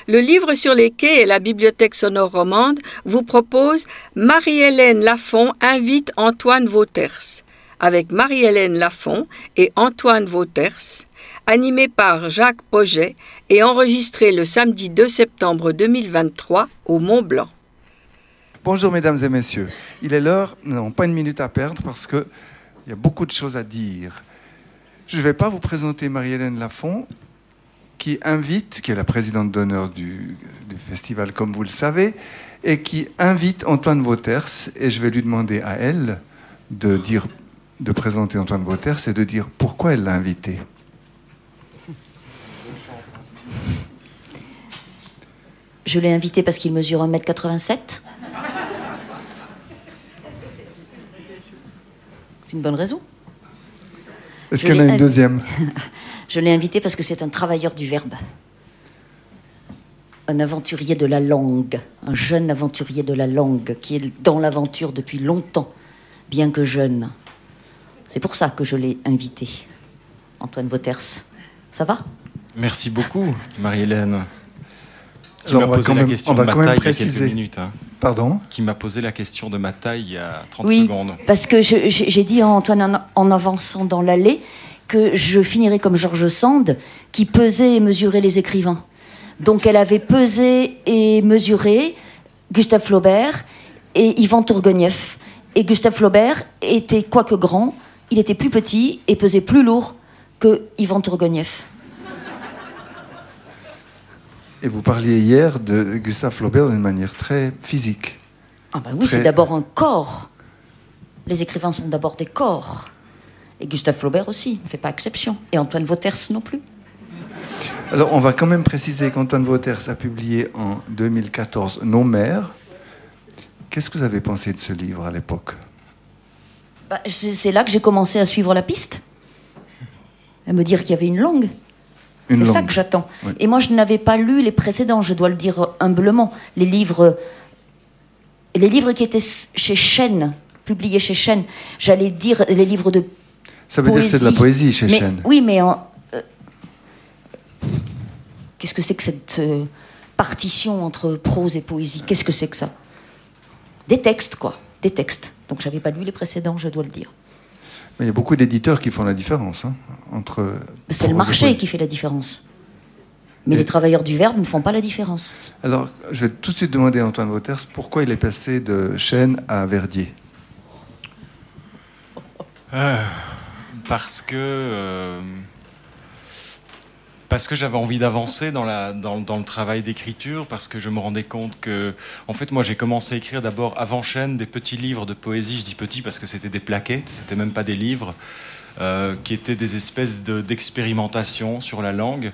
Le livre sur les quais et la bibliothèque sonore romande vous propose Marie-Hélène Lafont invite Antoine Vauters, avec Marie-Hélène Lafont et Antoine Vauters, animé par Jacques Poget et enregistré le samedi 2 septembre 2023 au Mont-Blanc. Bonjour mesdames et messieurs. Il est l'heure, nous n'avons pas une minute à perdre parce qu'il y a beaucoup de choses à dire. Je ne vais pas vous présenter Marie-Hélène Lafont, qui est la présidente d'honneur du festival, comme vous le savez, et qui invite Antoine Vauters. Et je vais lui demander à elle de présenter Antoine Vauters et de dire pourquoi elle l'a invité. Je l'ai invité parce qu'il mesure 1,87 m. C'est une bonne raison. Est-ce qu'il y en a une deuxième? Je l'ai invité parce que c'est un travailleur du verbe. Un aventurier de la langue. Un jeune aventurier de la langue qui est dans l'aventure depuis longtemps, bien que jeune. C'est pour ça que je l'ai invité. Antoine Vauters. Ça va? Merci beaucoup, Marie-Hélène. Qui Alors, m'a posé la question de ma taille il y a quelques minutes. Pardon? Qui m'a posé la question de ma taille il y a 30 oui, secondes. Parce que j'ai dit à Antoine en avançant dans l'allée que je finirais comme George Sand, qui pesait et mesurait les écrivains. Donc elle avait pesé et mesuré Gustave Flaubert et Ivan Tourguenieff. Et Gustave Flaubert était, quoique grand, il était plus petit et pesait plus lourd que Ivan Tourguenieff. Et vous parliez hier de Gustave Flaubert d'une manière très physique. Ah ben oui, c'est d'abord un corps. Les écrivains sont d'abord des corps. Et Gustave Flaubert aussi, ne fait pas exception. Et Antoine Vauters non plus. Alors, on va quand même préciser qu'Antoine Vauters a publié en 2014 Nos mères. Qu'est-ce que vous avez pensé de ce livre à l'époque? C'est là que j'ai commencé à suivre la piste. À me dire qu'il y avait une langue. C'est ça que j'attends. Oui. Et moi, je n'avais pas lu les précédents, je dois le dire humblement. Les livres qui étaient chez Chêne, publiés chez Chêne. J'allais dire les livres de ça veut poésie. dire que c'est de la poésie chez Chêne. Oui, mais qu'est-ce que c'est que cette partition entre prose et poésie? Qu'est-ce que c'est que ça? Des textes, quoi. Des textes. Donc, j'avais pas lu les précédents, je dois le dire. Mais il y a beaucoup d'éditeurs qui font la différence entre... C'est le marché qui fait la différence. Mais les travailleurs du verbe ne font pas la différence. Alors, je vais tout de suite demander à Antoine Vauters pourquoi il est passé de Chêne à Verdier. Parce que j'avais envie d'avancer dans le travail d'écriture, parce que je me rendais compte que, en fait, moi, j'ai commencé à écrire d'abord avant Chêne des petits livres de poésie. Je dis petits parce que c'était des plaquettes, c'était même pas des livres, qui étaient des espèces d'expérimentation sur la langue.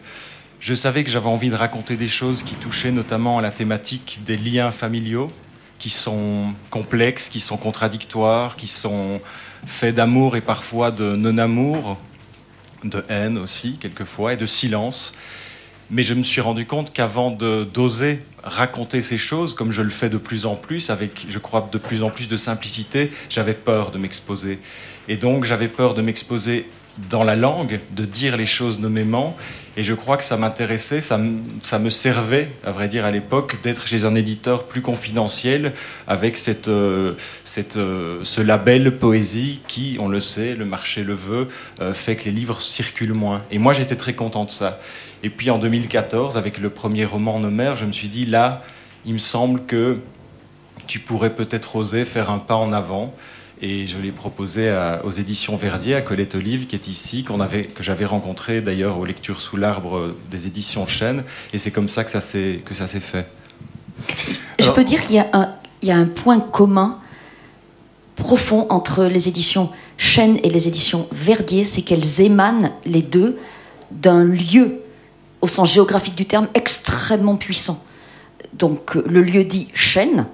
Je savais que j'avais envie de raconter des choses qui touchaient notamment à la thématique des liens familiaux, qui sont complexes, qui sont contradictoires, qui sont faits d'amour et parfois de non-amour, de haine aussi, quelquefois, et de silence. Mais je me suis rendu compte qu'avant d'oser raconter ces choses, comme je le fais de plus en plus, avec, je crois, de plus en plus de simplicité, j'avais peur de m'exposer. Et donc, j'avais peur de m'exposer dans la langue, de dire les choses nommément. Et je crois que ça m'intéressait, ça me servait, à vrai dire, à l'époque, d'être chez un éditeur plus confidentiel, avec ce label poésie qui, on le sait, le marché le veut, fait que les livres circulent moins. Et moi, j'étais très content de ça. Et puis en 2014, avec le premier roman Nos mères, je me suis dit, là, il me semble que tu pourrais peut-être oser faire un pas en avant. Et je l'ai proposé aux éditions Verdier, à Colette Olive, qui est ici, que j'avais rencontré d'ailleurs aux lectures sous l'arbre des éditions Chêne. Et c'est comme ça que ça s'est fait. Je peux dire qu'il y a un point commun profond entre les éditions Chêne et les éditions Verdier, c'est qu'elles émanent, les deux, d'un lieu, au sens géographique du terme, extrêmement puissant. Donc le lieu dit Chêne,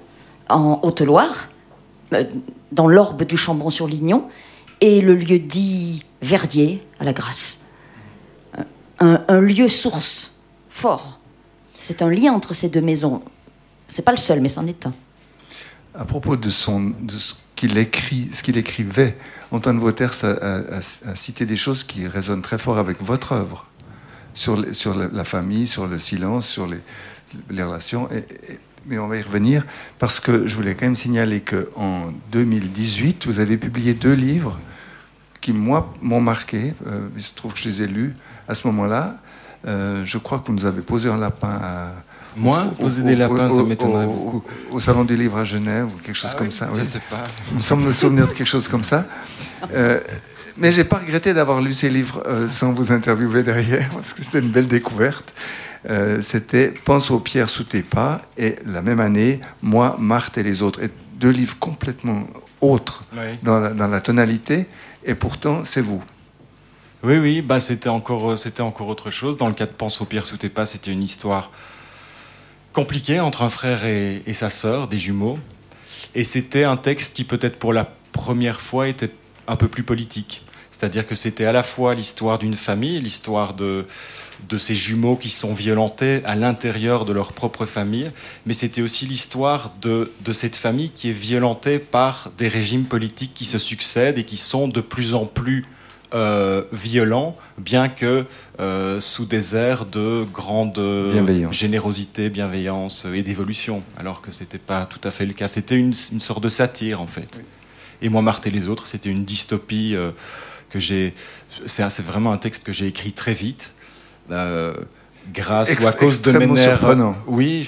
en Haute-Loire, dans l'orbe du Chambon-sur-Lignon, et le lieu dit Verdier, à la Grasse. Un lieu source fort. C'est un lien entre ces deux maisons. C'est pas le seul, mais c'en est un. À propos de ce qu'il écrivait, Antoine Vauters a cité des choses qui résonnent très fort avec votre œuvre, sur la famille, sur le silence, les relations. Mais on va y revenir, parce que je voulais quand même signaler qu'en 2018, vous avez publié 2 livres qui, moi, m'ont marqué. Il se trouve que je les ai lus à ce moment-là. Je crois que vous nous avez posé un lapin à... Moi, poser des lapins, ça m'étonnerait beaucoup. Au Salon du Livre à Genève, ou quelque chose comme ça. Je ne sais pas. Il me semble me souvenir de quelque chose comme ça. Mais je n'ai pas regretté d'avoir lu ces livres sans vous interviewer derrière, parce que c'était une belle découverte. C'était « Pense aux pierres sous tes pas » et la même année, « Moi, Marthe et les autres ». Et 2 livres complètement autres dans la tonalité, et pourtant, c'est vous. Oui, bah, c'était encore autre chose. Dans le cas de « Pense aux pierres sous tes pas », c'était une histoire compliquée entre un frère et sa sœur, des jumeaux. Et c'était un texte qui, peut-être pour la première fois, était un peu plus politique. C'est-à-dire que c'était à la fois l'histoire d'une famille, l'histoire de ces jumeaux qui sont violentés à l'intérieur de leur propre famille, mais c'était aussi l'histoire de cette famille qui est violentée par des régimes politiques qui se succèdent et qui sont de plus en plus violents, bien que sous des airs de grande générosité, bienveillance et d'évolution, alors que ce n'était pas tout à fait le cas. C'était une sorte de satire, en fait. Oui. Et moi, Marthe et les autres, c'était une dystopie que j'ai... C'est vraiment un texte que j'ai écrit très vite, grâce ou à cause de mes nerfs. Surprenant. Oui,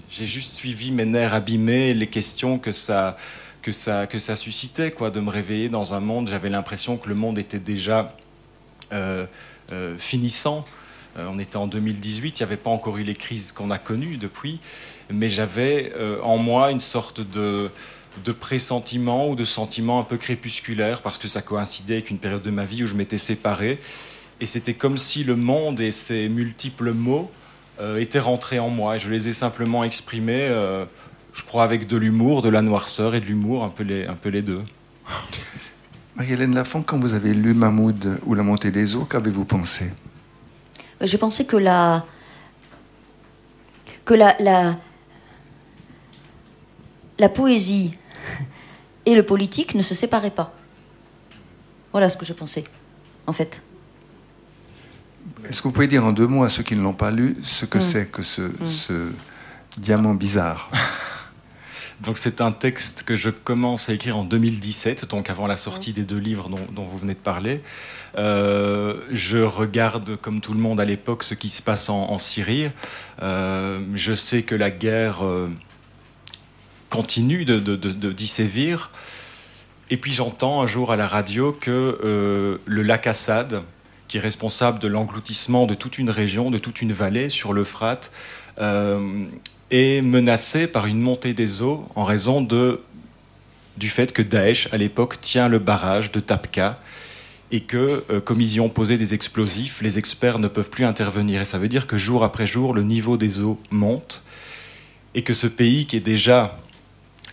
j'ai juste suivi mes nerfs abîmés et les questions que ça suscitait, quoi, de me réveiller dans un monde. J'avais l'impression que le monde était déjà finissant. On était en 2018, il n'y avait pas encore eu les crises qu'on a connues depuis, mais j'avais en moi une sorte de pressentiment ou de sentiment un peu crépusculaire, parce que ça coïncidait avec une période de ma vie où je m'étais séparé. Et c'était comme si le monde et ses multiples mots étaient rentrés en moi. Et je les ai simplement exprimés, je crois, avec de l'humour, de la noirceur et de l'humour, un peu les deux. Marie-Hélène Lafont, quand vous avez lu Mahmoud ou La montée des eaux, qu'avez-vous pensé ? J'ai pensé que la poésie et le politique ne se séparaient pas. Voilà ce que je pensais, en fait. Est-ce que vous pouvez dire en 2 mots à ceux qui ne l'ont pas lu ce que c'est que ce diamant bizarre ? Donc c'est un texte que je commence à écrire en 2017, donc avant la sortie des 2 livres dont vous venez de parler. Je regarde, comme tout le monde à l'époque, ce qui se passe en Syrie. Je sais que la guerre continue d'y sévir. Et puis j'entends un jour à la radio que le lac Assad, qui est responsable de l'engloutissement de toute une région, de toute une vallée sur l'Euphrate, est menacé par une montée des eaux en raison du fait que Daesh, à l'époque, tient le barrage de Tabqa et que, comme ils y ont posé des explosifs, les experts ne peuvent plus intervenir. Et ça veut dire que jour après jour, le niveau des eaux monte et que ce pays qui est déjà,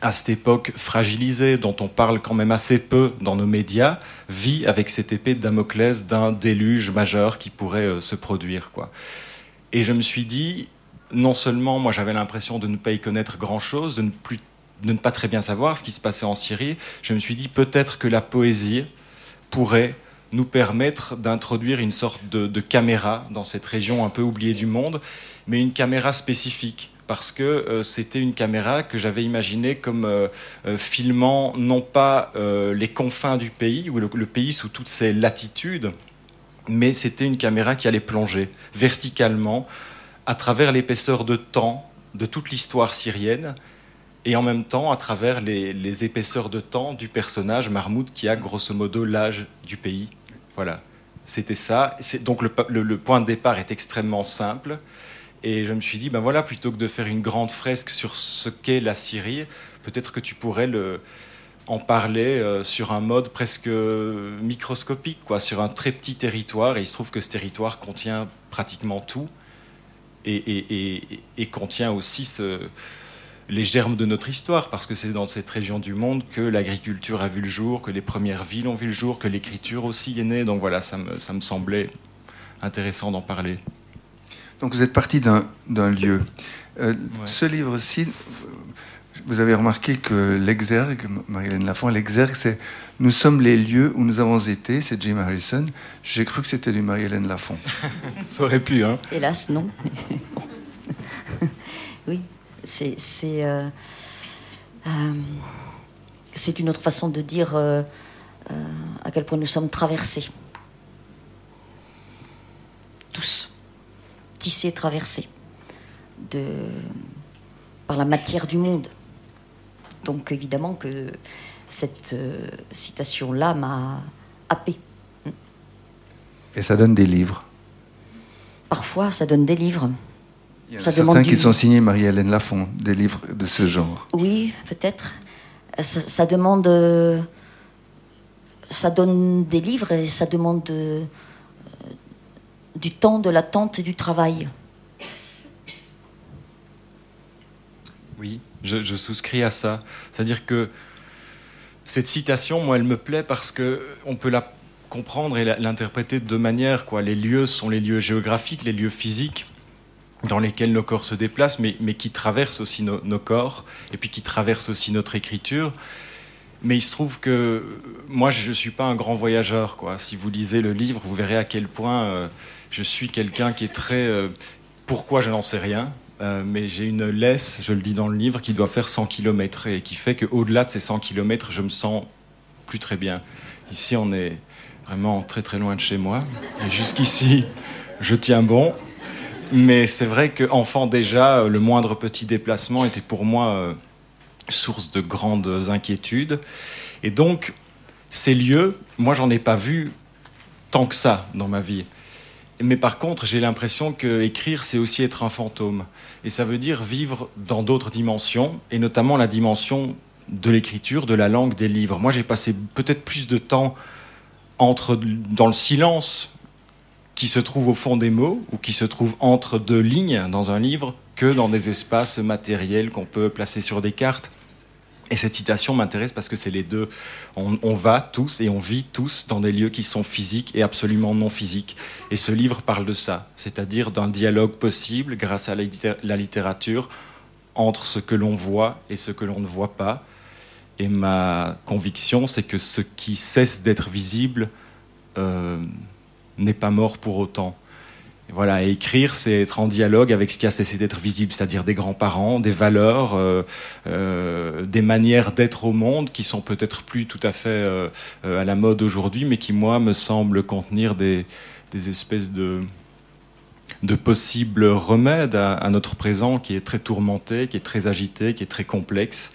à cette époque, fragilisé, dont on parle quand même assez peu dans nos médias, vit avec cette épée de Damoclès d'un déluge majeur qui pourrait se produire, quoi. Et je me suis dit, non seulement moi j'avais l'impression de ne pas y connaître grand-chose, de ne pas très bien savoir ce qui se passait en Syrie, je me suis dit peut-être que la poésie pourrait nous permettre d'introduire une sorte de caméra dans cette région un peu oubliée du monde, mais une caméra spécifique. Parce que c'était une caméra que j'avais imaginée comme filmant non pas les confins du pays, ou le pays sous toutes ses latitudes, mais c'était une caméra qui allait plonger verticalement à travers l'épaisseur de temps de toute l'histoire syrienne, et en même temps à travers les épaisseurs de temps du personnage Mahmoud, qui a grosso modo l'âge du pays. Voilà, c'était ça. Donc le point de départ est extrêmement simple. Et je me suis dit, ben voilà, plutôt que de faire une grande fresque sur ce qu'est la Syrie, peut-être que tu pourrais en parler sur un mode presque microscopique, quoi, sur un très petit territoire. Et il se trouve que ce territoire contient pratiquement tout et contient aussi les germes de notre histoire, parce que c'est dans cette région du monde que l'agriculture a vu le jour, que les premières villes ont vu le jour, que l'écriture aussi est née. Donc voilà, ça me semblait intéressant d'en parler. Donc vous êtes parti d'un lieu. Ouais. Ce livre-ci, vous avez remarqué que l'exergue, Marie-Hélène Lafont, l'exergue, c'est « Nous sommes les lieux où nous avons été », c'est Jim Harrison. J'ai cru que c'était du Marie-Hélène Lafont. Ça aurait pu, hein. Hélas, non. oui. C'est une autre façon de dire à quel point nous sommes traversés. Tous. Tissés, traversés. Par la matière du monde. Donc évidemment que cette citation-là m'a happée. Et ça donne des livres. Parfois, ça donne des livres. Il y en a certains qui sont signés Marie-Hélène Lafont, des livres de ce genre. Oui, peut-être. Ça demande... ça donne des livres et ça demande du temps, de l'attente et du travail. Oui, je souscris à ça. C'est-à-dire que cette citation, moi, elle me plaît parce qu'on peut la comprendre et l'interpréter de deux manières, quoi. Les lieux sont les lieux géographiques, les lieux physiques dans lesquels nos corps se déplacent, mais qui traversent aussi nos corps, et puis qui traversent aussi notre écriture. Mais il se trouve que moi, je ne suis pas un grand voyageur, quoi. Si vous lisez le livre, vous verrez à quel point je suis quelqu'un qui est très... pourquoi, je n'en sais rien. Mais j'ai une laisse, je le dis dans le livre, qui doit faire 100 km et qui fait qu'au-delà de ces 100 km, je me sens plus très bien. Ici, on est vraiment très très loin de chez moi. Et jusqu'ici, je tiens bon. Mais c'est vrai qu'enfant déjà, le moindre petit déplacement était pour moi source de grandes inquiétudes. Et donc, ces lieux, moi, j'en ai pas vu tant que ça dans ma vie. Mais par contre, j'ai l'impression qu'écrire, c'est aussi être un fantôme. Et ça veut dire vivre dans d'autres dimensions, et notamment la dimension de l'écriture, de la langue, des livres. Moi, j'ai passé peut-être plus de temps dans le silence qui se trouve au fond des mots, ou qui se trouve entre deux lignes dans un livre, que dans des espaces matériels qu'on peut placer sur des cartes. Et cette citation m'intéresse parce que c'est les deux. On va tous et on vit tous dans des lieux qui sont physiques et absolument non physiques. Et ce livre parle de ça, c'est-à-dire d'un dialogue possible grâce à la littérature entre ce que l'on voit et ce que l'on ne voit pas. Et ma conviction, c'est que ce qui cesse d'être visible n'est pas mort pour autant. Et voilà, et écrire, c'est être en dialogue avec ce qui a cessé d'être visible, c'est-à-dire des grands-parents, des valeurs, des manières d'être au monde qui sont peut-être plus tout à fait à la mode aujourd'hui, mais qui, moi, me semblent contenir des espèces de possibles remèdes à notre présent qui est très tourmenté, qui est très agité, qui est très complexe.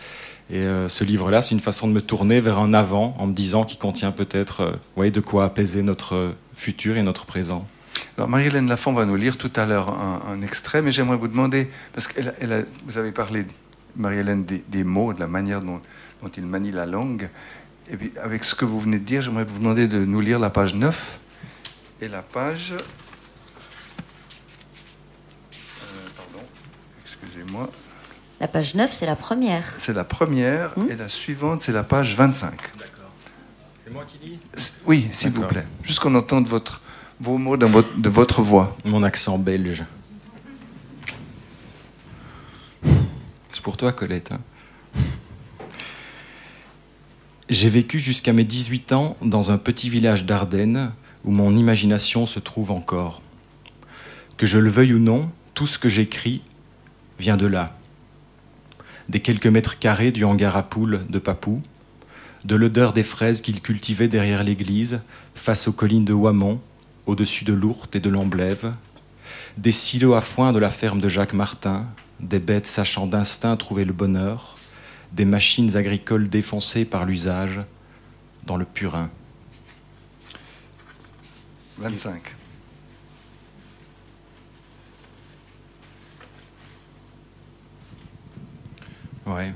Et ce livre-là, c'est une façon de me tourner vers un avant, en me disant qu'il contient peut-être de quoi apaiser notre futur et notre présent. Alors Marie-Hélène Lafont va nous lire tout à l'heure un extrait, mais j'aimerais vous demander, parce que vous avez parlé, Marie-Hélène, des mots, de la manière dont il manie la langue, et puis avec ce que vous venez de dire, j'aimerais vous demander de nous lire la page 9 et la page... pardon, excusez-moi. La page 9, c'est la première. C'est la première, et la suivante, c'est la page 25. D'accord. C'est moi qui lis ? Oui, s'il vous plaît. Juste qu'on entende vos mots de votre voix. Mon accent belge. C'est pour toi, Colette. Hein. J'ai vécu jusqu'à mes 18 ans dans un petit village d'Ardennes où mon imagination se trouve encore. Que je le veuille ou non, tout ce que j'écris vient de là. Des quelques mètres carrés du hangar à poules de Papou, de l'odeur des fraises qu'il cultivait derrière l'église, face aux collines de Ouamont, au-dessus de l'Ourthe et de l'Amblève, des silos à foin de la ferme de Jacques Martin, des bêtes sachant d'instinct trouver le bonheur, des machines agricoles défoncées par l'usage, dans le purin. 25. Ouais.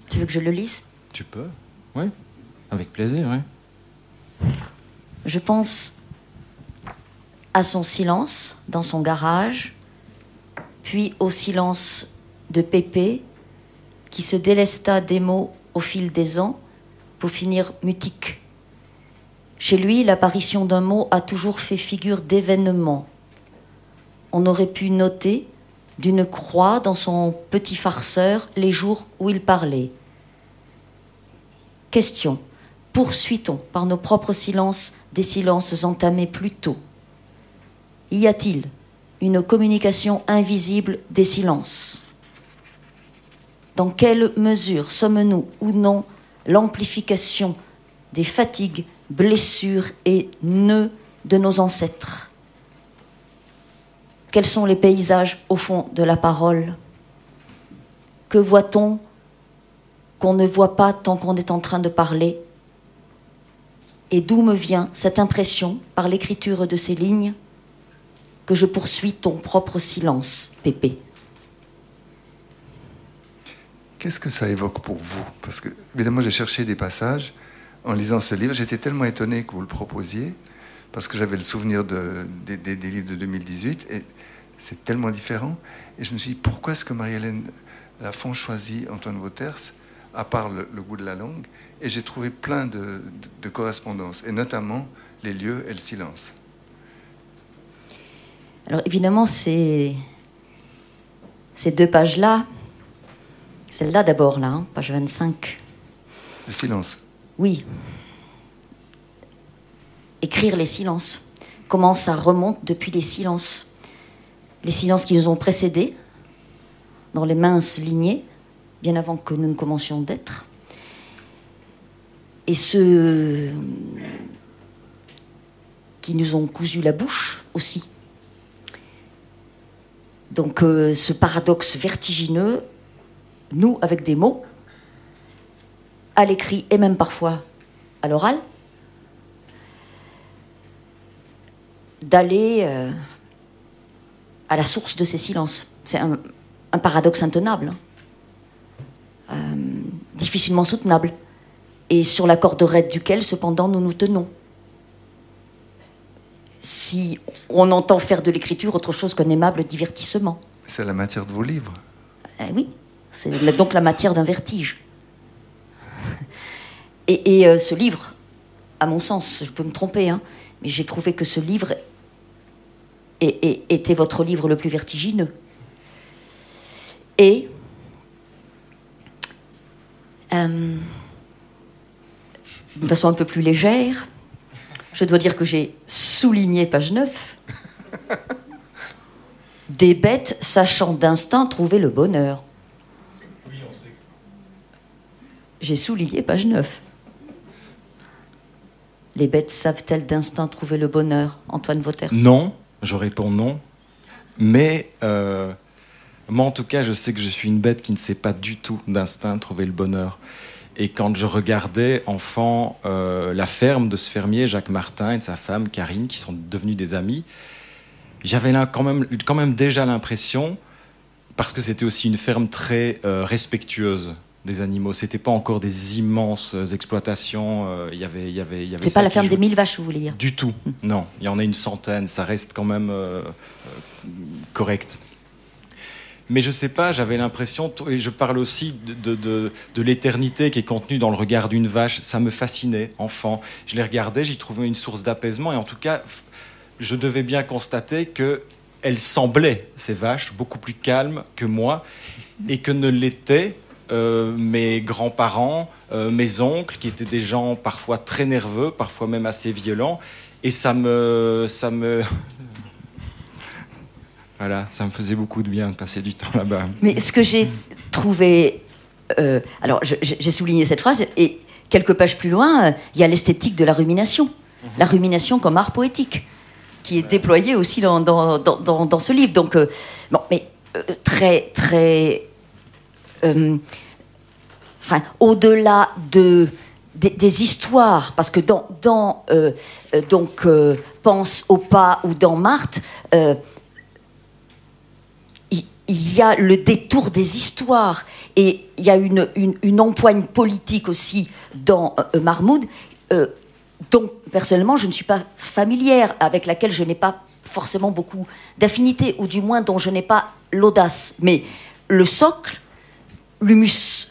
Tu veux que je le lise ? Tu peux, oui, avec plaisir, oui. Je pense à son silence dans son garage, puis au silence de Pépé, qui se délesta des mots au fil des ans pour finir mutique. Chez lui, l'apparition d'un mot a toujours fait figure d'événement. On aurait pu noter d'une croix dans son petit farceur les jours où il parlait. Question. Poursuit-on par nos propres silences des silences entamés plus tôt ? Y a-t-il une communication invisible des silences ? Dans quelle mesure sommes-nous ou non l'amplification des fatigues, blessures et nœuds de nos ancêtres? Quels sont les paysages au fond de la parole? Que voit-on qu'on ne voit pas tant qu'on est en train de parler? Et d'où me vient cette impression, par l'écriture de ces lignes, que je poursuis ton propre silence, Pépé? Qu'est-ce que ça évoque pour vous? Parce que, évidemment, j'ai cherché des passages. En lisant ce livre, j'étais tellement étonné que vous le proposiez, parce que j'avais le souvenir des livres de 2018, et c'est tellement différent. Et je me suis dit, pourquoi est-ce que Marie-Hélène Lafon choisit Antoine Vauters, à part le goût de la langue? Et j'ai trouvé plein de correspondances, et notamment les lieux et le silence. Alors évidemment, ces deux pages-là, celle-là d'abord, là, hein, page 25. Le silence. Oui. Écrire les silences. Comment ça remonte depuis les silences. Les silences qui nous ont précédés, dans les minces lignées, bien avant que nous ne commencions d'être. Et ceux qui nous ont cousu la bouche aussi. Donc ce paradoxe vertigineux, nous avec des mots, à l'écrit et même parfois à l'oral, d'aller à la source de ces silences. C'est un paradoxe intenable, hein. Difficilement soutenable, et sur la corde raide duquel cependant nous nous tenons. Si on entend faire de l'écriture autre chose qu'un aimable divertissement. C'est la matière de vos livres. Oui, c'est donc la matière d'un vertige. Et ce livre, à mon sens, je peux me tromper, hein, mais j'ai trouvé que ce livre était votre livre le plus vertigineux. Et d'une façon un peu plus légère, je dois dire que j'ai souligné page 9. Des bêtes sachant d'instinct trouver le bonheur. Oui, on sait. J'ai souligné page 9. Les bêtes savent-elles d'instinct trouver le bonheur, Antoine Vauters? Non, je réponds non. Mais moi, en tout cas, je sais que je suis une bête qui ne sait pas du tout d'instinct trouver le bonheur. Et quand je regardais, enfant, la ferme de ce fermier, Jacques Martin, et de sa femme, Karine, qui sont devenus des amis, j'avais quand même déjà l'impression, parce que c'était aussi une ferme très respectueuse des animaux. C'était pas encore des immenses exploitations. Il y avait C'est pas la ferme des 1000 vaches, vous voulez dire? Du tout, non. Il y en a une centaine, ça reste quand même correct. Mais je sais pas, j'avais l'impression, et je parle aussi de l'éternité qui est contenue dans le regard d'une vache. Ça me fascinait, enfant. Je les regardais, j'y trouvais une source d'apaisement, et en tout cas, je devais bien constater qu'elles semblaient, ces vaches, beaucoup plus calmes que moi, et que ne l'étaient mes grands-parents, mes oncles, qui étaient des gens parfois très nerveux, parfois même assez violents, et ça me voilà, ça me faisait beaucoup de bien de passer du temps là-bas. Mais ce que j'ai trouvé... alors, j'ai souligné cette phrase, et quelques pages plus loin, il y a l'esthétique de la rumination. La rumination comme art poétique, qui est déployée aussi dans ce livre. Donc, bon, mais très, très... enfin, au-delà des histoires, parce que dans Pense au pas ou dans Marthe, il y a le détour des histoires, et il y a une empoigne politique aussi dans Marmoud, dont personnellement je ne suis pas familière, avec laquelle je n'ai pas forcément beaucoup d'affinité, ou du moins dont je n'ai pas l'audace. Mais le socle, l'humus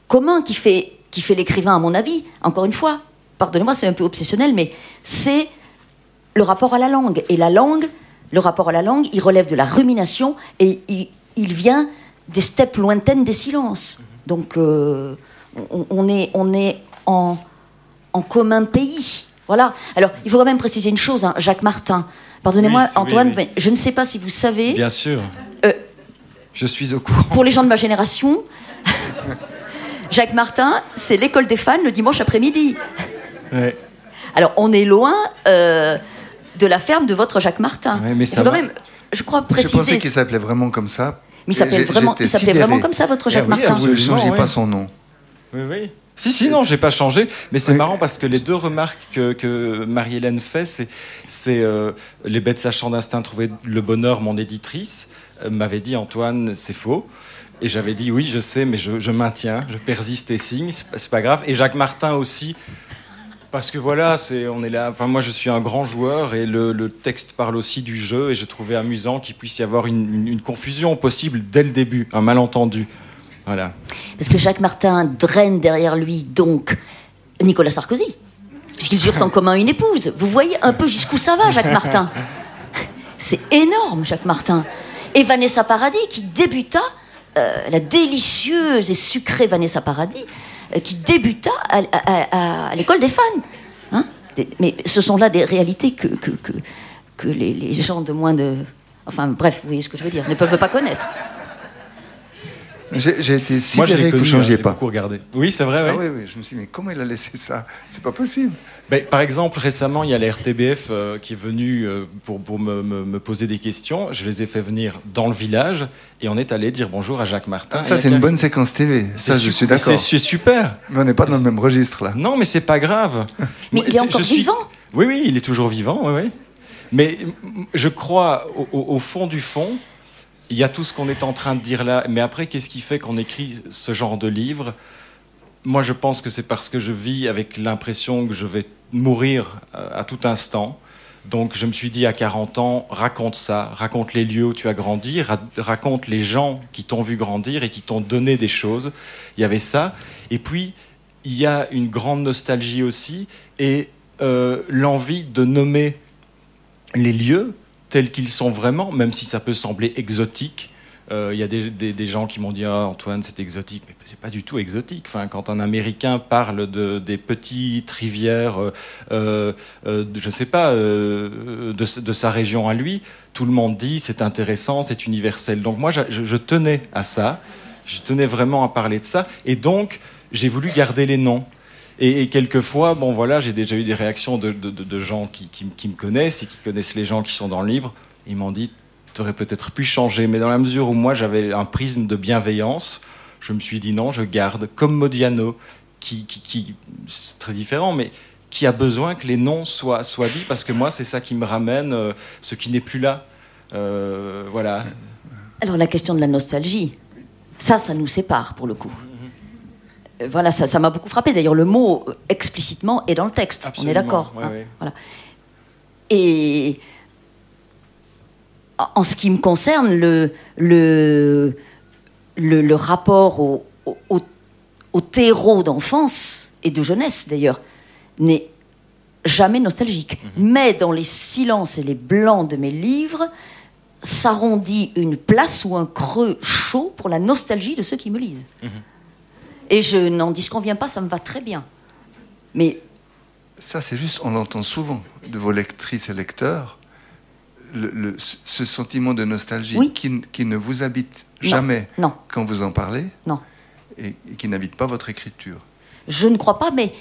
commun qui fait l'écrivain, à mon avis, encore une fois, pardonnez-moi, c'est un peu obsessionnel, mais c'est le rapport à la langue. Et la langue, le rapport à la langue, il relève de la rumination, et il vient des steppes lointaines des silences. Donc on est en commun pays. Voilà. Alors, il faut quand même préciser une chose, hein, Jacques Martin. Pardonnez-moi, oui, Antoine, oui. Mais je ne sais pas si vous savez... Bien sûr. Je suis au courant. Pour les gens de ma génération, Jacques Martin, c'est l'école des fans le dimanche après-midi. Ouais. Alors, on est loin de la ferme de votre Jacques Martin. Ouais, mais ça il faut quand même, je crois, préciser... Je pensais qu'il s'appelait vraiment comme ça. Mais il s'appelait vraiment comme ça, votre Jacques Martin. Vous ne changez pas son nom. Oui, oui. Si, non, j'ai pas changé. Mais c'est marrant parce que les deux remarques que Marie-Hélène fait, c'est les bêtes sachant d'instinct trouver le bonheur, mon éditrice, m'avait dit Antoine, c'est faux. Et j'avais dit oui, je sais, mais je maintiens, je persiste et signe, c'est pas grave. Et Jacques Martin aussi, parce que voilà, on est là. Enfin, moi, je suis un grand joueur et le texte parle aussi du jeu. Et je trouvais amusant qu'il puisse y avoir une confusion possible dès le début, un malentendu. Voilà. Parce que Jacques Martin draine derrière lui donc Nicolas Sarkozy, puisqu'ils eurent en commun une épouse. Vous voyez un peu jusqu'où ça va, Jacques Martin. C'est énorme, Jacques Martin. Et Vanessa Paradis, qui débuta, la délicieuse et sucrée Vanessa Paradis, qui débuta à l'école des fans. Hein, mais ce sont là des réalités que les gens de moins de... Enfin bref, vous voyez ce que je veux dire, ne peuvent pas connaître. J'ai été sidéré que vous ne changiez pas. Beaucoup regardé. Oui, c'est vrai. Ah, oui. Je me suis dit, mais comment il a laissé ça? C'est pas possible. Ben, par exemple, récemment, il y a la RTBF qui est venue pour me poser des questions. Je les ai fait venir dans le village et on est allé dire bonjour à Jacques Martin. Ça, c'est une bonne séquence TV. Ça, je suis d'accord. C'est super. Mais on n'est pas dans le même registre, là. Non, mais c'est pas grave. Mais il est encore vivant. Oui, il est toujours vivant, oui. Mais je crois, au fond du fond, il y a tout ce qu'on est en train de dire là, mais après, qu'est-ce qui fait qu'on écrit ce genre de livre? Moi, je pense que c'est parce que je vis avec l'impression que je vais mourir à tout instant. Donc, je me suis dit à 40 ans, raconte ça, raconte les lieux où tu as grandi, raconte les gens qui t'ont vu grandir et qui t'ont donné des choses. Il y avait ça. Et puis, il y a une grande nostalgie aussi et l'envie de nommer les lieux tels qu'ils sont vraiment, même si ça peut sembler exotique. Il y a des gens qui m'ont dit ah, Antoine, c'est exotique, mais c'est pas du tout exotique. Enfin, quand un Américain parle des petites rivières, je sais pas, de sa région à lui, tout le monde dit c'est intéressant, c'est universel. Donc moi, je tenais à ça, je tenais vraiment à parler de ça, et donc j'ai voulu garder les noms. Et quelquefois, bon voilà, j'ai déjà eu des réactions de gens qui me connaissent et qui connaissent les gens qui sont dans le livre. Ils m'ont dit, tu aurais peut-être pu changer, mais dans la mesure où moi j'avais un prisme de bienveillance, je me suis dit non, je garde, comme Modiano, qui c'est très différent, mais qui a besoin que les noms soient dits, parce que moi c'est ça qui me ramène ce qui n'est plus là. Voilà. Alors la question de la nostalgie, ça nous sépare pour le coup. Voilà, ça m'a beaucoup frappé. D'ailleurs, le mot explicitement est dans le texte. Absolument, on est d'accord. Ouais, ouais. Voilà. Et en ce qui me concerne, le rapport au terreau d'enfance et de jeunesse, d'ailleurs, n'est jamais nostalgique. Mais dans les silences et les blancs de mes livres, s'arrondit une place ou un creux chaud pour la nostalgie de ceux qui me lisent. Et je n'en disconviens pas, ça me va très bien. Mais ça, c'est juste, on l'entend souvent de vos lectrices et lecteurs, ce sentiment de nostalgie oui. qui ne vous habite jamais non. quand vous en parlez, non. Et qui n'habite pas votre écriture. Je ne crois pas, mais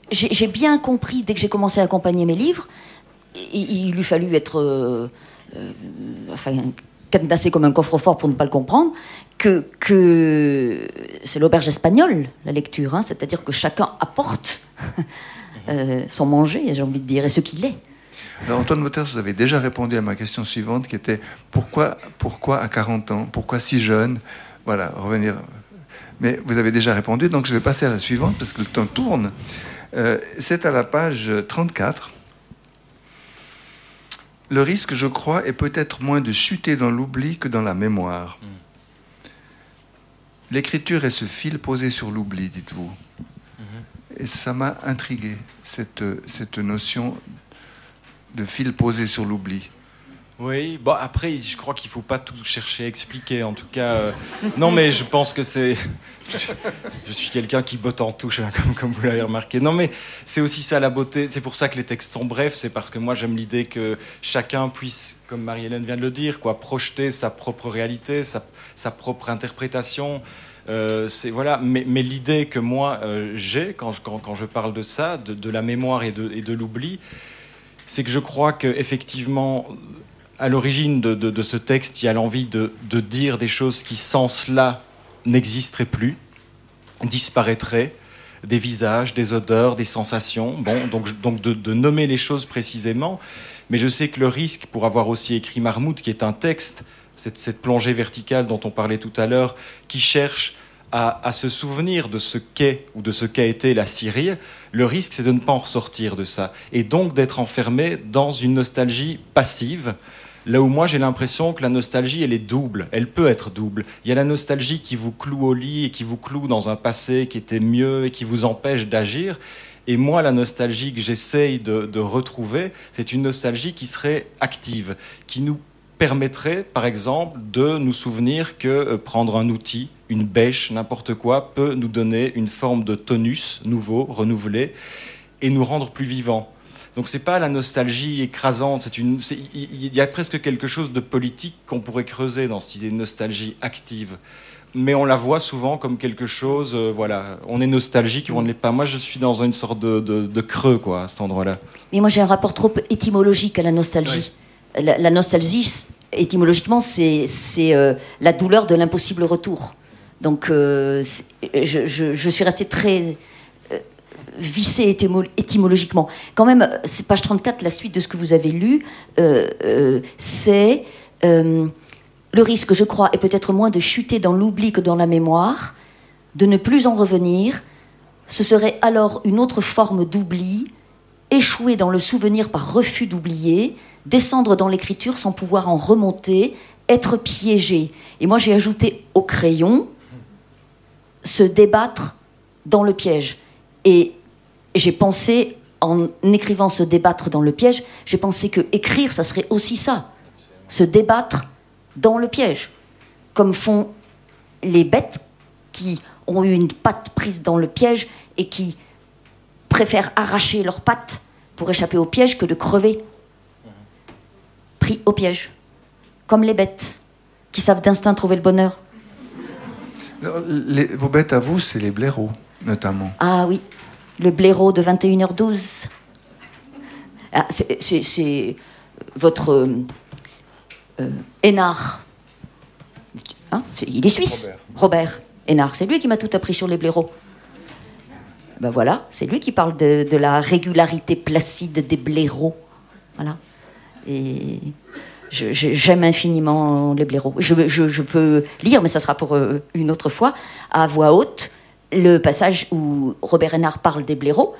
j'ai bien compris, dès que j'ai commencé à accompagner mes livres, il lui fallut être cadenassé comme un coffre-fort pour ne pas le comprendre, que c'est l'auberge espagnole, la lecture, hein, c'est-à-dire que chacun apporte son manger, j'ai envie de dire, et ce qu'il est. Alors Antoine Wauters, vous avez déjà répondu à ma question suivante, qui était pourquoi à 40 ans, pourquoi si jeune? Voilà, revenir. Mais vous avez déjà répondu, donc je vais passer à la suivante, parce que le temps tourne. C'est à la page 34. Le risque, je crois, est peut-être moins de chuter dans l'oubli que dans la mémoire. L'écriture est ce fil posé sur l'oubli, dites-vous. Et ça m'a intrigué, cette notion de fil posé sur l'oubli. Oui, bon après, je crois qu'il ne faut pas tout chercher à expliquer. En tout cas, non, mais je pense que c'est... Je suis quelqu'un qui botte en touche, hein, comme vous l'avez remarqué. Non, mais c'est aussi ça la beauté. C'est pour ça que les textes sont brefs. C'est parce que moi, j'aime l'idée que chacun puisse, comme Marie-Hélène vient de le dire, projeter sa propre réalité, sa propre interprétation. Voilà. Mais l'idée que moi, j'ai, quand je parle de ça, de la mémoire et de l'oubli, c'est que je crois qu'effectivement... À l'origine de ce texte, il y a l'envie de dire des choses qui, sans cela, n'existeraient plus, disparaîtraient, des visages, des odeurs, des sensations. Bon, donc de nommer les choses précisément. Mais je sais que le risque, pour avoir aussi écrit Marmout, qui est un texte, cette plongée verticale dont on parlait tout à l'heure, qui cherche à se souvenir de ce qu'est ou de ce qu'a été la Syrie, le risque, c'est de ne pas en ressortir de ça. Et donc d'être enfermé dans une nostalgie passive. Là où moi j'ai l'impression que la nostalgie elle est double, elle peut être double. Il y a la nostalgie qui vous cloue au lit et qui vous cloue dans un passé qui était mieux et qui vous empêche d'agir. Et moi la nostalgie que j'essaye de retrouver, c'est une nostalgie qui serait active, qui nous permettrait par exemple de nous souvenir que prendre un outil, une bêche, n'importe quoi, peut nous donner une forme de tonus nouveau, renouvelé, et nous rendre plus vivants. Donc c'est pas la nostalgie écrasante, il y a presque quelque chose de politique qu'on pourrait creuser dans cette idée de nostalgie active. Mais on la voit souvent comme quelque chose, voilà, on est nostalgique ou on ne l'est pas. Moi je suis dans une sorte de creux quoi, à cet endroit-là. Mais moi j'ai un rapport trop étymologique à la nostalgie. Oui. La nostalgie, étymologiquement, c'est la douleur de l'impossible retour. Donc je suis restée très... vissé étymologiquement. Quand même, c'est page 34, la suite de ce que vous avez lu, c'est le risque, je crois, est peut-être moins de chuter dans l'oubli que dans la mémoire, de ne plus en revenir. Ce serait alors une autre forme d'oubli, échouer dans le souvenir par refus d'oublier, descendre dans l'écriture sans pouvoir en remonter, être piégé. Et moi, j'ai ajouté au crayon, se débattre dans le piège. Et j'ai pensé, en écrivant se débattre dans le piège, j'ai pensé que écrire, ça serait aussi ça. Se débattre dans le piège. Comme font les bêtes qui ont eu une patte prise dans le piège et qui préfèrent arracher leurs pattes pour échapper au piège que de crever pris au piège. Comme les bêtes qui savent d'instinct trouver le bonheur. Vos bêtes à vous, c'est les blaireaux, notamment. Ah oui. Le blaireau de 21h12. Ah, c'est votre Hénard. Hein, il est suisse. Robert Hénard. C'est lui qui m'a tout appris sur les blaireaux. Ben voilà, c'est lui qui parle de la régularité placide des blaireaux. Voilà. Et j'aime infiniment les blaireaux. Je peux lire, mais ça sera pour une autre fois, à voix haute, le passage où Robert Hénard parle des blaireaux,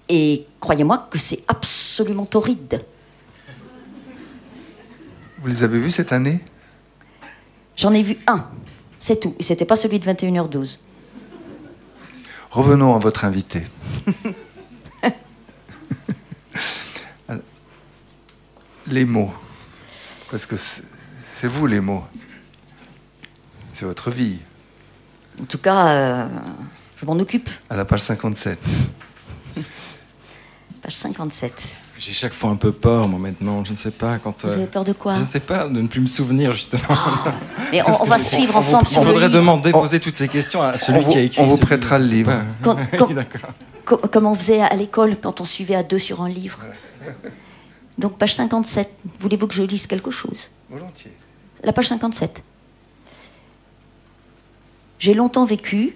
et croyez-moi que c'est absolument horride. Vous les avez vus cette année ? J'en ai vu un, c'est tout. Et c'était pas celui de 21h12. Revenons à votre invité. Les mots. Parce que c'est vous les mots. C'est votre vie. En tout cas, je m'en occupe. À la page 57. Page 57. J'ai chaque fois un peu peur, moi, maintenant. Je ne sais pas quand... Vous avez peur de quoi ? Je ne sais pas, de ne plus me souvenir, justement. Oh, mais on va suivre ensemble sur le livre. On voudrait poser toutes ces questions à celui qui a écrit. On vous prêtera le livre. Oui, d'accord. Comme on faisait à l'école quand on suivait à deux sur un livre. Donc, page 57. Voulez-vous que je lise quelque chose ? Volontiers. La page 57. J'ai longtemps vécu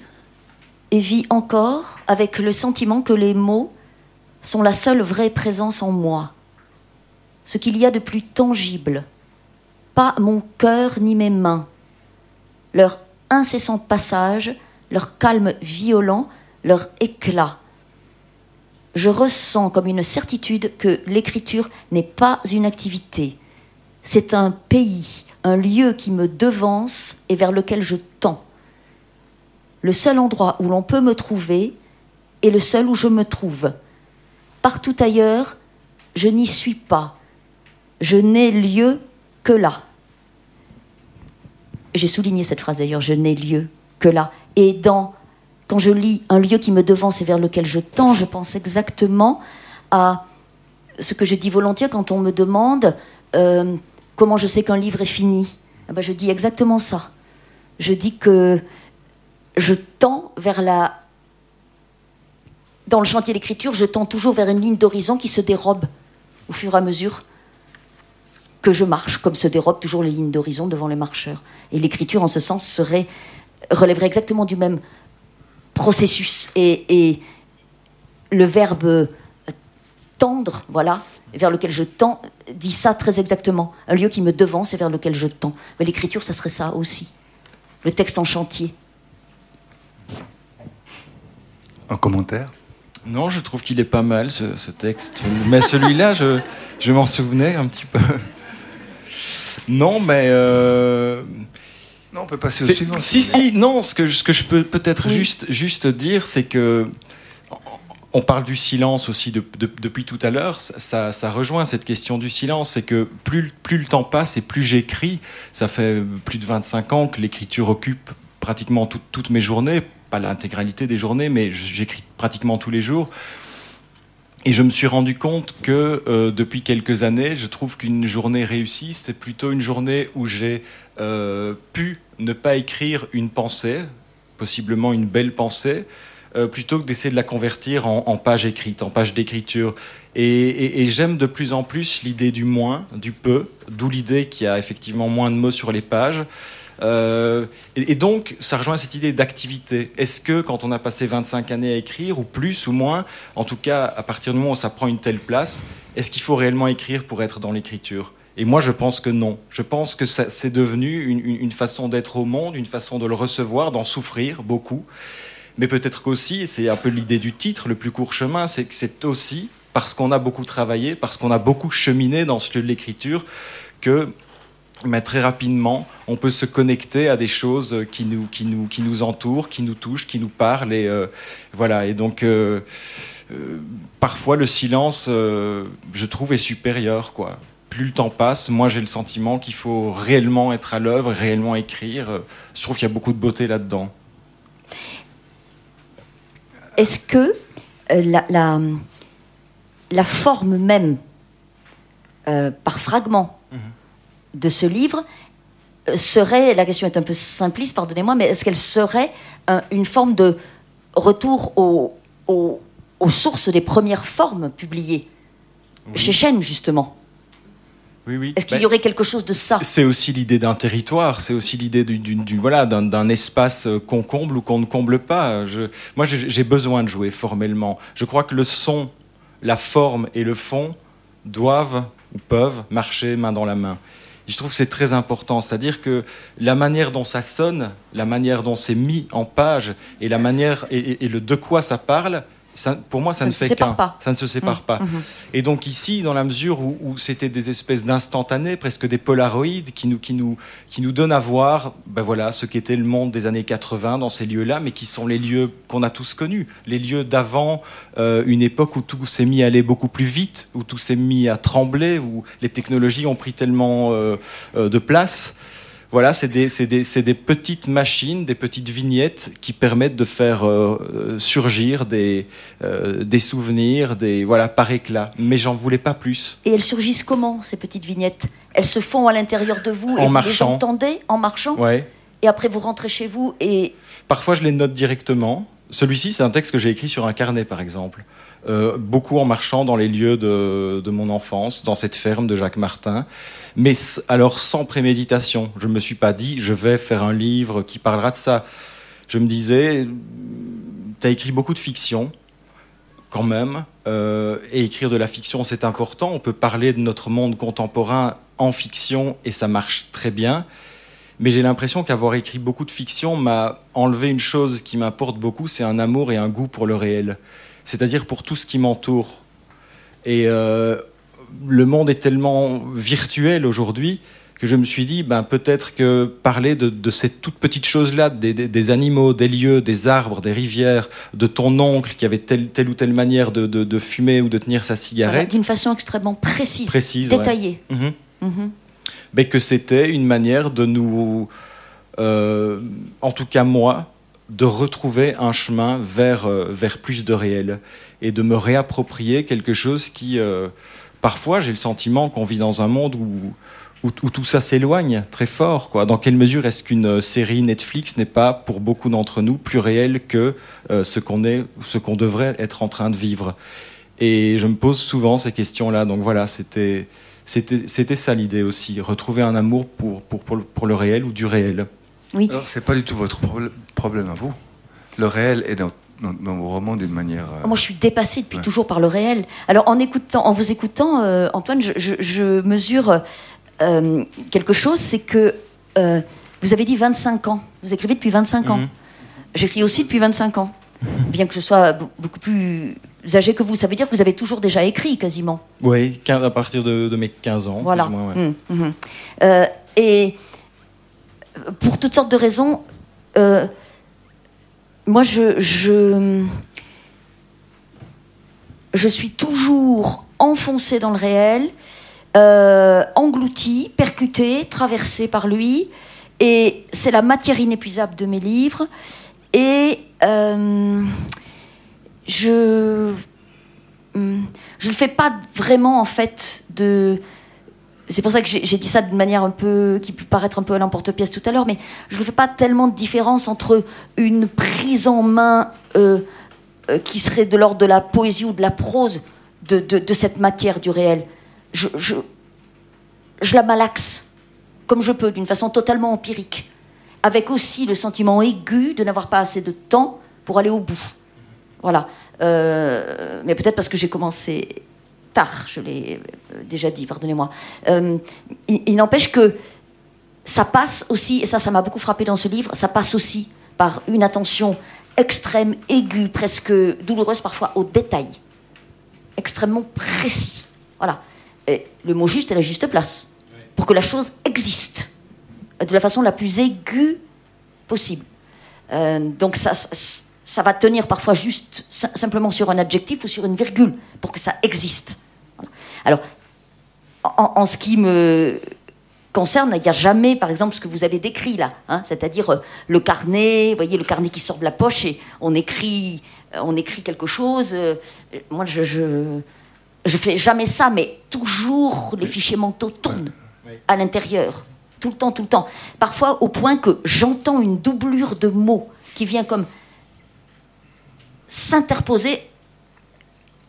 et vis encore avec le sentiment que les mots sont la seule vraie présence en moi. Ce qu'il y a de plus tangible. Pas mon cœur ni mes mains. Leur incessant passage, leur calme violent, leur éclat. Je ressens comme une certitude que l'écriture n'est pas une activité. C'est un pays, un lieu qui me devance et vers lequel je tends. Le seul endroit où l'on peut me trouver est le seul où je me trouve. Partout ailleurs, je n'y suis pas. Je n'ai lieu que là. J'ai souligné cette phrase d'ailleurs, je n'ai lieu que là. Et quand je lis un lieu qui me devance et vers lequel je tends, je pense exactement à ce que je dis volontiers quand on me demande comment je sais qu'un livre est fini. Eh ben, je dis exactement ça. Je dis que je tends vers dans le chantier d'écriture, je tends toujours vers une ligne d'horizon qui se dérobe au fur et à mesure que je marche, comme se dérobent toujours les lignes d'horizon devant les marcheurs. Et l'écriture, en ce sens, relèverait exactement du même processus. Et le verbe tendre, voilà, vers lequel je tends, dit ça très exactement. Un lieu qui me devance et vers lequel je tends. Mais l'écriture, ça serait ça aussi. Le texte en chantier. Un commentaire ? Non, je trouve qu'il est pas mal, ce texte. Mais celui-là, je m'en souvenais un petit peu. Non, mais... Non, on peut passer au suivant. Si, non, ce que je peux peut-être juste dire, c'est que... On parle du silence aussi depuis tout à l'heure. Ça rejoint cette question du silence. C'est que plus le temps passe et plus j'écris, ça fait plus de 25 ans que l'écriture occupe pratiquement toutes mes journées. Pas l'intégralité des journées, mais j'écris pratiquement tous les jours. Et je me suis rendu compte que depuis quelques années, je trouve qu'une journée réussie, c'est plutôt une journée où j'ai pu ne pas écrire une pensée, possiblement une belle pensée, plutôt que d'essayer de la convertir en page écrite, en page d'écriture. Et j'aime de plus en plus l'idée du moins, du peu, d'où l'idée qu'il y a effectivement moins de mots sur les pages. Et donc, ça rejoint cette idée d'activité. Est-ce que, quand on a passé 25 années à écrire, ou plus, ou moins, en tout cas, à partir du moment où ça prend une telle place, est-ce qu'il faut réellement écrire pour être dans l'écriture ? Et moi, je pense que non. Je pense que c'est devenu une façon d'être au monde, une façon de le recevoir, d'en souffrir beaucoup. Mais peut-être qu'aussi, et c'est un peu l'idée du titre, le plus court chemin, c'est que c'est aussi parce qu'on a beaucoup travaillé, parce qu'on a beaucoup cheminé dans ce lieu de l'écriture, que très rapidement, on peut se connecter à des choses qui nous entourent, qui nous touchent, qui nous parlent. Et voilà. Et donc, parfois, le silence, je trouve, est supérieur, quoi. Plus le temps passe, moi, j'ai le sentiment qu'il faut réellement être à l'œuvre, réellement écrire. Je trouve qu'il y a beaucoup de beauté là-dedans. Est-ce que la forme même, par fragments, de ce livre serait, la question est un peu simpliste, pardonnez-moi, mais est-ce qu'elle serait une forme de retour aux sources des premières formes publiées chez Chêne, justement ? Oui. Est-ce qu'il y aurait quelque chose de ça ? C'est aussi l'idée d'un territoire, c'est aussi l'idée d'un espace qu'on comble ou qu'on ne comble pas. Moi, j'ai besoin de jouer formellement. Je crois que le son, la forme et le fond doivent ou peuvent marcher main dans la main. Je trouve que c'est très important, c'est-à-dire que la manière dont ça sonne, la manière dont c'est mis en page et la manière et le de quoi ça parle, ça, pour moi, ça ne fait qu'un. Ça ne se sépare pas. Et donc ici, dans la mesure où c'était des espèces d'instantanés, presque des polaroïdes, qui nous donnent à voir, ce qu'était le monde des années 80 dans ces lieux-là, mais qui sont les lieux qu'on a tous connus, les lieux d'avant une époque où tout s'est mis à aller beaucoup plus vite, où tout s'est mis à trembler, où les technologies ont pris tellement de place. Voilà, c'est des petites machines, des petites vignettes qui permettent de faire surgir des souvenirs, par éclat. Mais j'en voulais pas plus. Et elles surgissent comment, ces petites vignettes ? Elles se font à l'intérieur de vous et vous les entendez en marchant ? Ouais. Et après, vous rentrez chez vous et... Parfois, je les note directement. Celui-ci, c'est un texte que j'ai écrit sur un carnet, par exemple. Beaucoup en marchant dans les lieux de mon enfance, dans cette ferme de Jacques Martin. Mais alors sans préméditation. Je ne me suis pas dit, je vais faire un livre qui parlera de ça. Je me disais, tu as écrit beaucoup de fiction, quand même, et écrire de la fiction, c'est important. On peut parler de notre monde contemporain en fiction, et ça marche très bien. Mais j'ai l'impression qu'avoir écrit beaucoup de fiction m'a enlevé une chose qui m'importe beaucoup, c'est un amour et un goût pour le réel. C'est-à-dire pour tout ce qui m'entoure. Et le monde est tellement virtuel aujourd'hui que je me suis dit, peut-être que parler de ces toutes petites choses-là, des animaux, des lieux, des arbres, des rivières, de ton oncle qui avait telle ou telle manière de fumer ou de tenir sa cigarette... D'une façon extrêmement précise détaillée. Ouais. mais que c'était une manière de nous, en tout cas moi, de retrouver un chemin vers plus de réel et de me réapproprier quelque chose qui, parfois, j'ai le sentiment qu'on vit dans un monde où tout ça s'éloigne très fort, quoi. Dans quelle mesure est-ce qu'une série Netflix n'est pas, pour beaucoup d'entre nous, plus réelle que ce qu'on devrait être en train de vivre? Et je me pose souvent ces questions-là. Donc voilà, c'était ça l'idée aussi, retrouver un amour pour le réel ou du réel. Oui. Alors, c'est pas du tout votre problème à vous. Le réel est dans vos romans d'une manière... Moi, je suis dépassée depuis toujours par le réel. Alors, en vous écoutant, Antoine, je mesure quelque chose, c'est que vous avez dit 25 ans. Vous écrivez depuis 25 ans. J'écris aussi depuis 25 ans. Bien que je sois beaucoup plus âgé que vous. Ça veut dire que vous avez toujours déjà écrit, quasiment. Oui, à partir de mes 15 ans. Voilà. Plus ou moins, ouais. Et pour toutes sortes de raisons, moi, je suis toujours enfoncée dans le réel, engloutie, percutée, traversée par lui. Et c'est la matière inépuisable de mes livres. Et je ne fais pas vraiment, en fait, de... C'est pour ça que j'ai dit ça de manière un peu... qui peut paraître un peu à l'emporte-pièce tout à l'heure, mais je ne fais pas tellement de différence entre une prise en main qui serait de l'ordre de la poésie ou de la prose de cette matière du réel. Je la malaxe comme je peux, d'une façon totalement empirique, avec aussi le sentiment aigu de n'avoir pas assez de temps pour aller au bout. Voilà. Mais peut-être parce que j'ai commencé tard, je l'ai déjà dit, pardonnez-moi. Il n'empêche que ça passe aussi, et ça m'a beaucoup frappé dans ce livre, ça passe aussi par une attention extrême, aiguë, presque douloureuse parfois, aux détails. Extrêmement précis. Voilà. Et le mot juste est la juste place. Pour que la chose existe. De la façon la plus aiguë possible. Donc ça va tenir parfois juste simplement sur un adjectif ou sur une virgule pour que ça existe. Voilà. Alors, en ce qui me concerne, il n'y a jamais, par exemple, ce que vous avez décrit là, hein, c'est-à-dire le carnet, vous voyez, le carnet qui sort de la poche et on écrit quelque chose. Moi, je fais jamais ça, mais toujours les fichiers mentaux tournent à l'intérieur, tout le temps. Parfois au point que j'entends une doublure de mots qui vient comme s'interposer.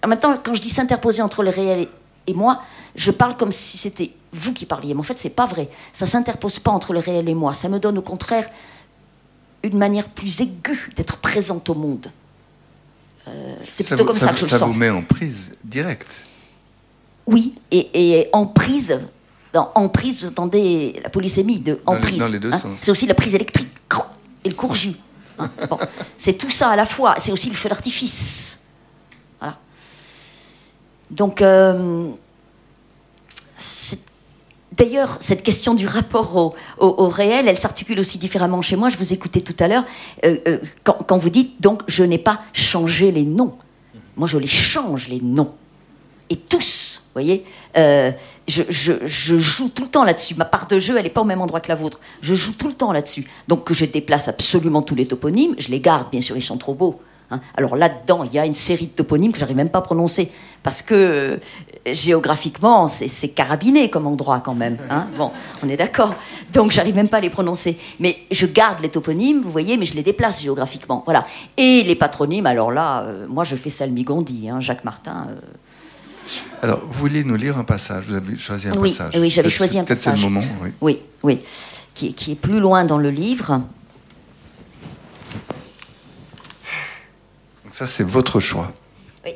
En même temps, quand je dis s'interposer entre le réel et moi, je parle comme si c'était vous qui parliez. Mais en fait, c'est pas vrai. Ça s'interpose pas entre le réel et moi. Ça me donne au contraire une manière plus aiguë d'être présente au monde. C'est plutôt comme ça que je le sens. Ça vous met en prise directe. Oui, et en prise. Dans emprise, vous entendez la polysémie de emprise. Dans les deux sens. C'est aussi la prise électrique et le courjus. Hein, bon. C'est tout ça à la fois. C'est aussi le feu d'artifice. Voilà. Donc, d'ailleurs, cette question du rapport au réel, elle s'articule aussi différemment chez moi. Je vous écoutais tout à l'heure. Quand vous dites, donc, je n'ai pas changé les noms. Moi, je les change, les noms. Et tous, vous voyez, je joue tout le temps là-dessus. Ma part de jeu, elle n'est pas au même endroit que la vôtre. Je joue tout le temps là-dessus. Donc, je déplace absolument tous les toponymes. Je les garde, bien sûr, ils sont trop beaux. Hein. Alors là-dedans, il y a une série de toponymes que je n'arrive même pas à prononcer. Parce que, géographiquement, c'est carabiné comme endroit, quand même. Hein. Bon, on est d'accord. Donc, je n'arrive même pas à les prononcer. Mais je garde les toponymes, vous voyez, mais je les déplace géographiquement. Voilà. Et les patronymes, alors là, moi, je fais Salmigondi, hein, Jacques Martin... Alors, vous voulez nous lire un passage? Vous avez choisi un passage. Oui, j'avais choisi un passage. Peut-être c'est le moment, oui. Oui. Qui est plus loin dans le livre. Donc ça, c'est votre choix. Oui.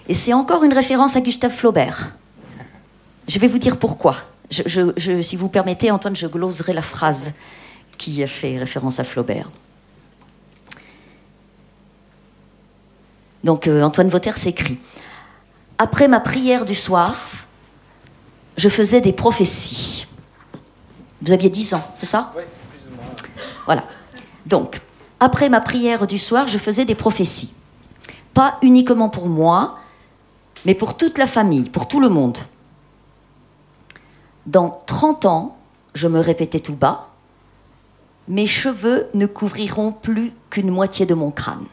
Et c'est encore une référence à Gustave Flaubert. Je vais vous dire pourquoi. Si vous permettez, Antoine, je gloserai la phrase qui a fait référence à Flaubert. Donc, Antoine Vautère s'écrit: après ma prière du soir, je faisais des prophéties. Vous aviez 10 ans, c'est ça? Oui, plus ou moins. Voilà. Donc, après ma prière du soir, je faisais des prophéties. Pas uniquement pour moi, mais pour toute la famille, pour tout le monde. Dans 30 ans, je me répétais tout bas, mes cheveux ne couvriront plus qu'une moitié de mon crâne.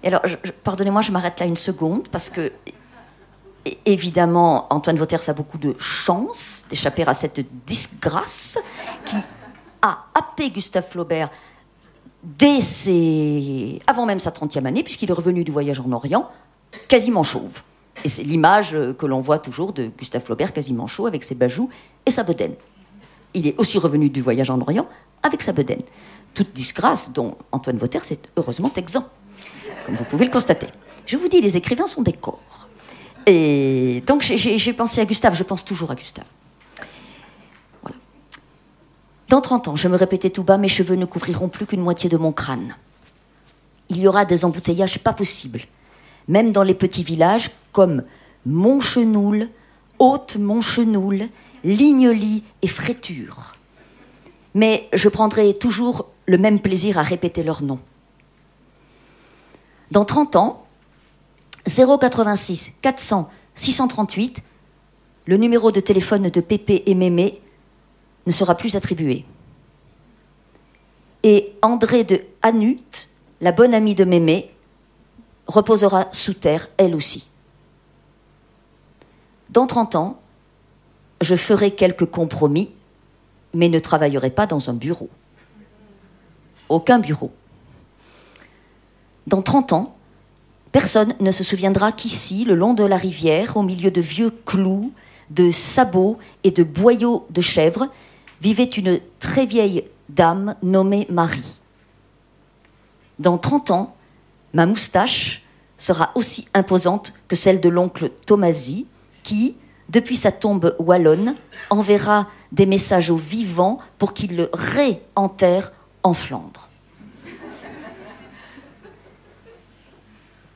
Et alors, pardonnez-moi, je m'arrête là une seconde, parce que, évidemment, Antoine Vauters a beaucoup de chance d'échapper à cette disgrâce qui a happé Gustave Flaubert avant même sa 30e année, puisqu'il est revenu du voyage en Orient, quasiment chauve. Et c'est l'image que l'on voit toujours de Gustave Flaubert quasiment chauve, avec ses bajoux et sa bedaine. Il est aussi revenu du voyage en Orient avec sa bedaine. Toute disgrâce dont Antoine Vauters est heureusement exempt, comme vous pouvez le constater. Je vous dis, les écrivains sont des corps. Et donc j'ai pensé à Gustave, je pense toujours à Gustave. Voilà. Dans 30 ans, je me répétais tout bas, mes cheveux ne couvriront plus qu'une moitié de mon crâne. Il y aura des embouteillages pas possibles, même dans les petits villages comme Montchenoul, Haute-Montchenoul, Lignelis et Fréture. Mais je prendrai toujours le même plaisir à répéter leurs noms. Dans 30 ans, 086 400 638, le numéro de téléphone de Pépé et Mémé ne sera plus attribué. Et André de Hanut, la bonne amie de Mémé, reposera sous terre, elle aussi. Dans 30 ans, je ferai quelques compromis, mais ne travaillerai pas dans un bureau. Aucun bureau. Dans 30 ans, personne ne se souviendra qu'ici, le long de la rivière, au milieu de vieux clous, de sabots et de boyaux de chèvres, vivait une très vieille dame nommée Marie. Dans 30 ans, ma moustache sera aussi imposante que celle de l'oncle Thomasy, qui, depuis sa tombe wallonne, enverra des messages aux vivants pour qu'ils le réenterrent en Flandre.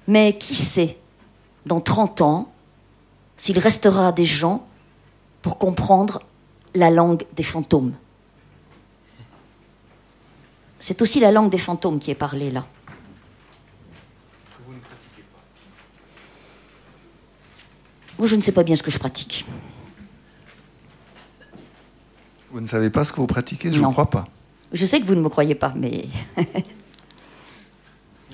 Mais qui sait, dans 30 ans, s'il restera des gens pour comprendre la langue des fantômes. C'est aussi la langue des fantômes qui est parlée là. Vous ne pratiquez pas. Moi, je ne sais pas bien ce que je pratique. Vous ne savez pas ce que vous pratiquez? Je ne crois pas. Je sais que vous ne me croyez pas, mais...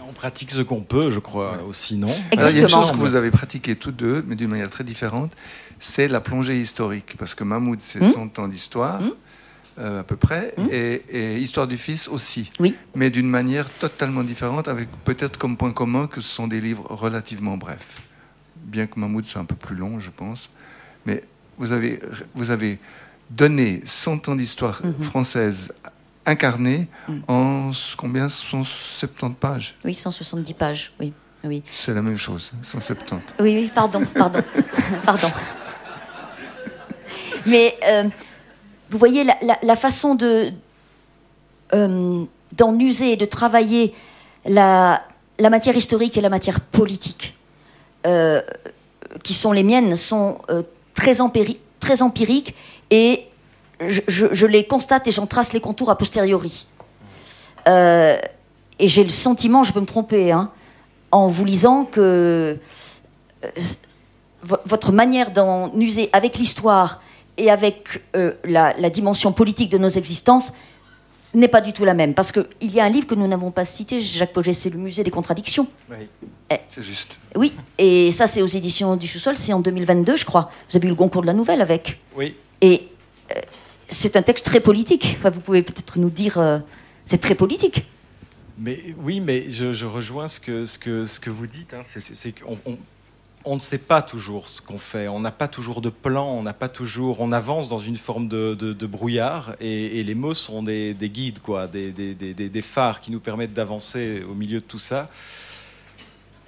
On pratique ce qu'on peut, je crois, aussi, non? Alors, il y a une chose que vous avez pratiquée toutes deux, mais d'une manière très différente, c'est la plongée historique. Parce que Mahmoud, c'est 100 ans d'histoire, à peu près, et Histoire du Fils aussi. Oui. Mais d'une manière totalement différente, avec peut-être comme point commun que ce sont des livres relativement brefs. Bien que Mahmoud soit un peu plus long, je pense. Mais vous avez donné 100 ans d'histoire française incarné en combien? 170 pages. Oui, 170 pages, oui. Oui. C'est la même chose, 170. Oui, pardon. Pardon. Mais vous voyez, la façon d'en user et de travailler la matière historique et la matière politique, qui sont les miennes, sont très empiriques et je les constate et j'en trace les contours a posteriori. Et j'ai le sentiment, je peux me tromper, en vous lisant que votre manière d'en user avec l'histoire et avec la dimension politique de nos existences n'est pas du tout la même. Parce qu'il y a un livre que nous n'avons pas cité, Jacques Pauget, c'est Le Musée des contradictions. Oui, c'est juste. Oui, et ça c'est aux éditions du Sous-Sol, c'est en 2022, je crois. Vous avez eu le Goncourt de la Nouvelle avec. Oui. Et c'est un texte très politique. Enfin, vous pouvez peut-être nous dire, c'est très politique. Mais oui, mais je rejoins ce que vous dites. C'est qu'on ne sait pas toujours ce qu'on fait. On n'a pas toujours de plan. On avance dans une forme de brouillard. Et les mots sont des guides, quoi, des phares qui nous permettent d'avancer au milieu de tout ça.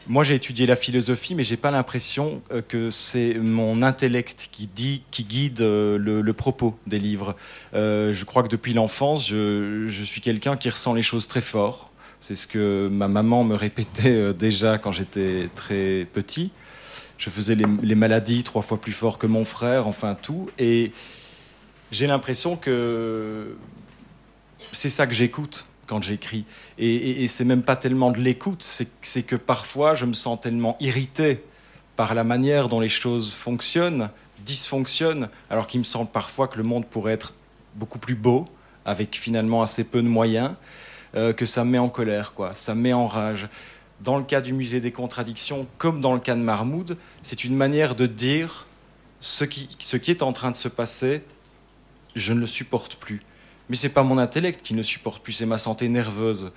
Moi, j'ai étudié la philosophie, mais j'ai pas l'impression que c'est mon intellect qui guide le propos des livres. Je crois que depuis l'enfance, je suis quelqu'un qui ressent les choses très fort. C'est ce que ma maman me répétait déjà quand j'étais très petit. Je faisais les maladies 3 fois plus fort que mon frère, enfin tout. Et j'ai l'impression que c'est ça que j'écoute quand j'écris. Et c'est même pas tellement de l'écoute, c'est que parfois je me sens tellement irrité par la manière dont les choses fonctionnent, dysfonctionnent, alors qu'il me semble parfois que le monde pourrait être beaucoup plus beau, avec finalement assez peu de moyens, que ça me met en colère, quoi. Ça me met en rage. Dans le cas du musée des contradictions, comme dans le cas de Marmoud, c'est une manière de dire ce qui est en train de se passer, je ne le supporte plus. Mais ce n'est pas mon intellect qui ne supporte plus, c'est ma santé nerveuse.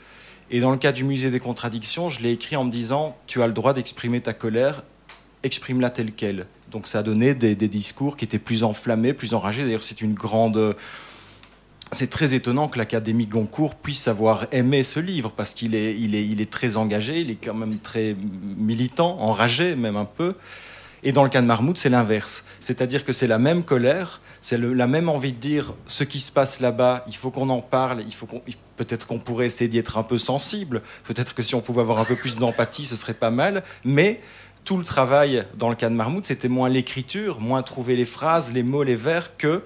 Et dans le cas du musée des contradictions, je l'ai écrit en me disant « Tu as le droit d'exprimer ta colère, exprime-la telle qu'elle ». Donc ça a donné des discours qui étaient plus enflammés, plus enragés. D'ailleurs, c'est très étonnant que l'Académie Goncourt puisse avoir aimé ce livre, parce qu'il est très engagé, il est quand même très militant, enragé même un peu. Et dans le cas de Marmoud, c'est l'inverse. C'est-à-dire que c'est la même colère, c'est la même envie de dire ce qui se passe là-bas, il faut qu'on en parle, peut-être qu'on pourrait essayer d'y être un peu sensible, peut-être que si on pouvait avoir un peu plus d'empathie, ce serait pas mal, mais tout le travail dans le cas de Marmoud, c'était moins l'écriture, moins trouver les phrases, les mots, les vers, que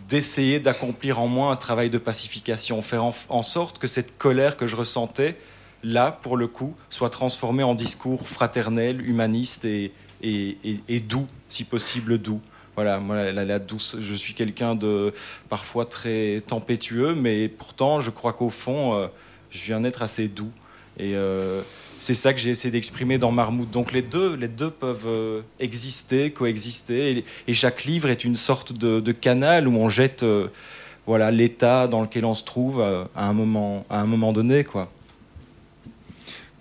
d'essayer d'accomplir en moi un travail de pacification, faire en sorte que cette colère que je ressentais, là, pour le coup, soit transformée en discours fraternel, humaniste et doux, si possible doux. Voilà, moi, la douce, je suis quelqu'un de parfois très tempétueux, mais pourtant, je crois qu'au fond, je suis un être assez doux. Et c'est ça que j'ai essayé d'exprimer dans Marmoud. Donc les deux peuvent exister, coexister, et chaque livre est une sorte de canal où on jette l'état dans lequel on se trouve à un moment donné, quoi.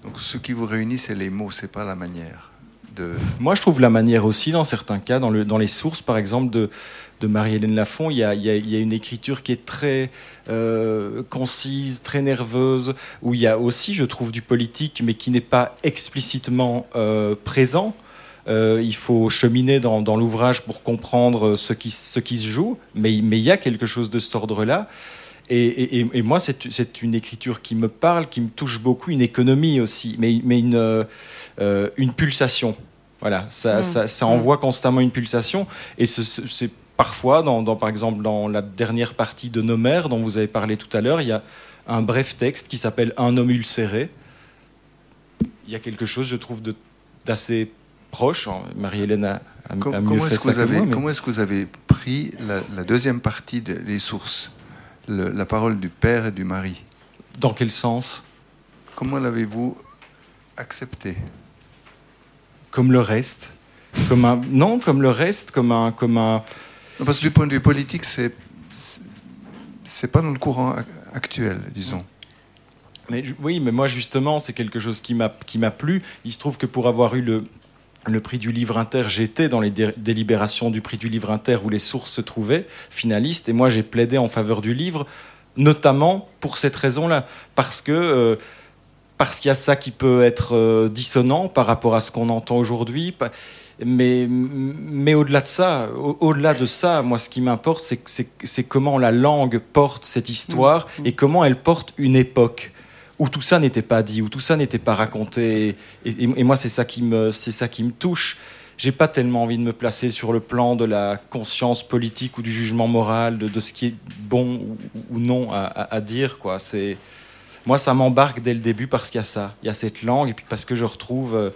Donc ce qui vous réunit, c'est les mots, c'est pas la manière. Moi, je trouve la manière aussi, dans certains cas, dans les sources, par exemple, de Marie-Hélène Lafon, il y a une écriture qui est très concise, très nerveuse, où il y a aussi, je trouve, du politique, mais qui n'est pas explicitement présent. Il faut cheminer dans l'ouvrage pour comprendre ce qui se joue, mais il y a quelque chose de cet ordre-là. Et moi, c'est une écriture qui me parle, qui me touche beaucoup, une économie aussi, mais une pulsation. Voilà, ça envoie constamment une pulsation. Et c'est parfois, par exemple, dans la dernière partie de Nos mères, dont vous avez parlé tout à l'heure, il y a un bref texte qui s'appelle « Un homme ulcéré ». Il y a quelque chose, je trouve, d'assez proche. Marie-Hélène a mieux fait ça que moi. Comment est-ce que vous avez pris la deuxième partie des sources, la parole du père et du mari? Dans quel sens? Comment l'avez-vous accepté? Comme le reste, comme un. Non, parce que du point de vue politique, c'est pas dans le courant actuel, disons. Mais moi justement, c'est quelque chose qui m'a plu. Il se trouve que pour avoir eu le prix du Livre Inter, j'étais dans les délibérations du prix du Livre Inter où les sources se trouvaient, finalistes, et moi j'ai plaidé en faveur du livre, notamment pour cette raison-là, parce qu'il y a ça qui peut être dissonant par rapport à ce qu'on entend aujourd'hui, mais au-delà de ça, moi ce qui m'importe, c'est comment la langue porte cette histoire et comment elle porte une époque où tout ça n'était pas dit, où tout ça n'était pas raconté. Et moi, c'est ça qui me touche. J'ai pas tellement envie de me placer sur le plan de la conscience politique ou du jugement moral, de ce qui est bon ou non à dire, quoi. Moi, ça m'embarque dès le début parce qu'il y a ça. Il y a cette langue, et puis parce que je retrouve...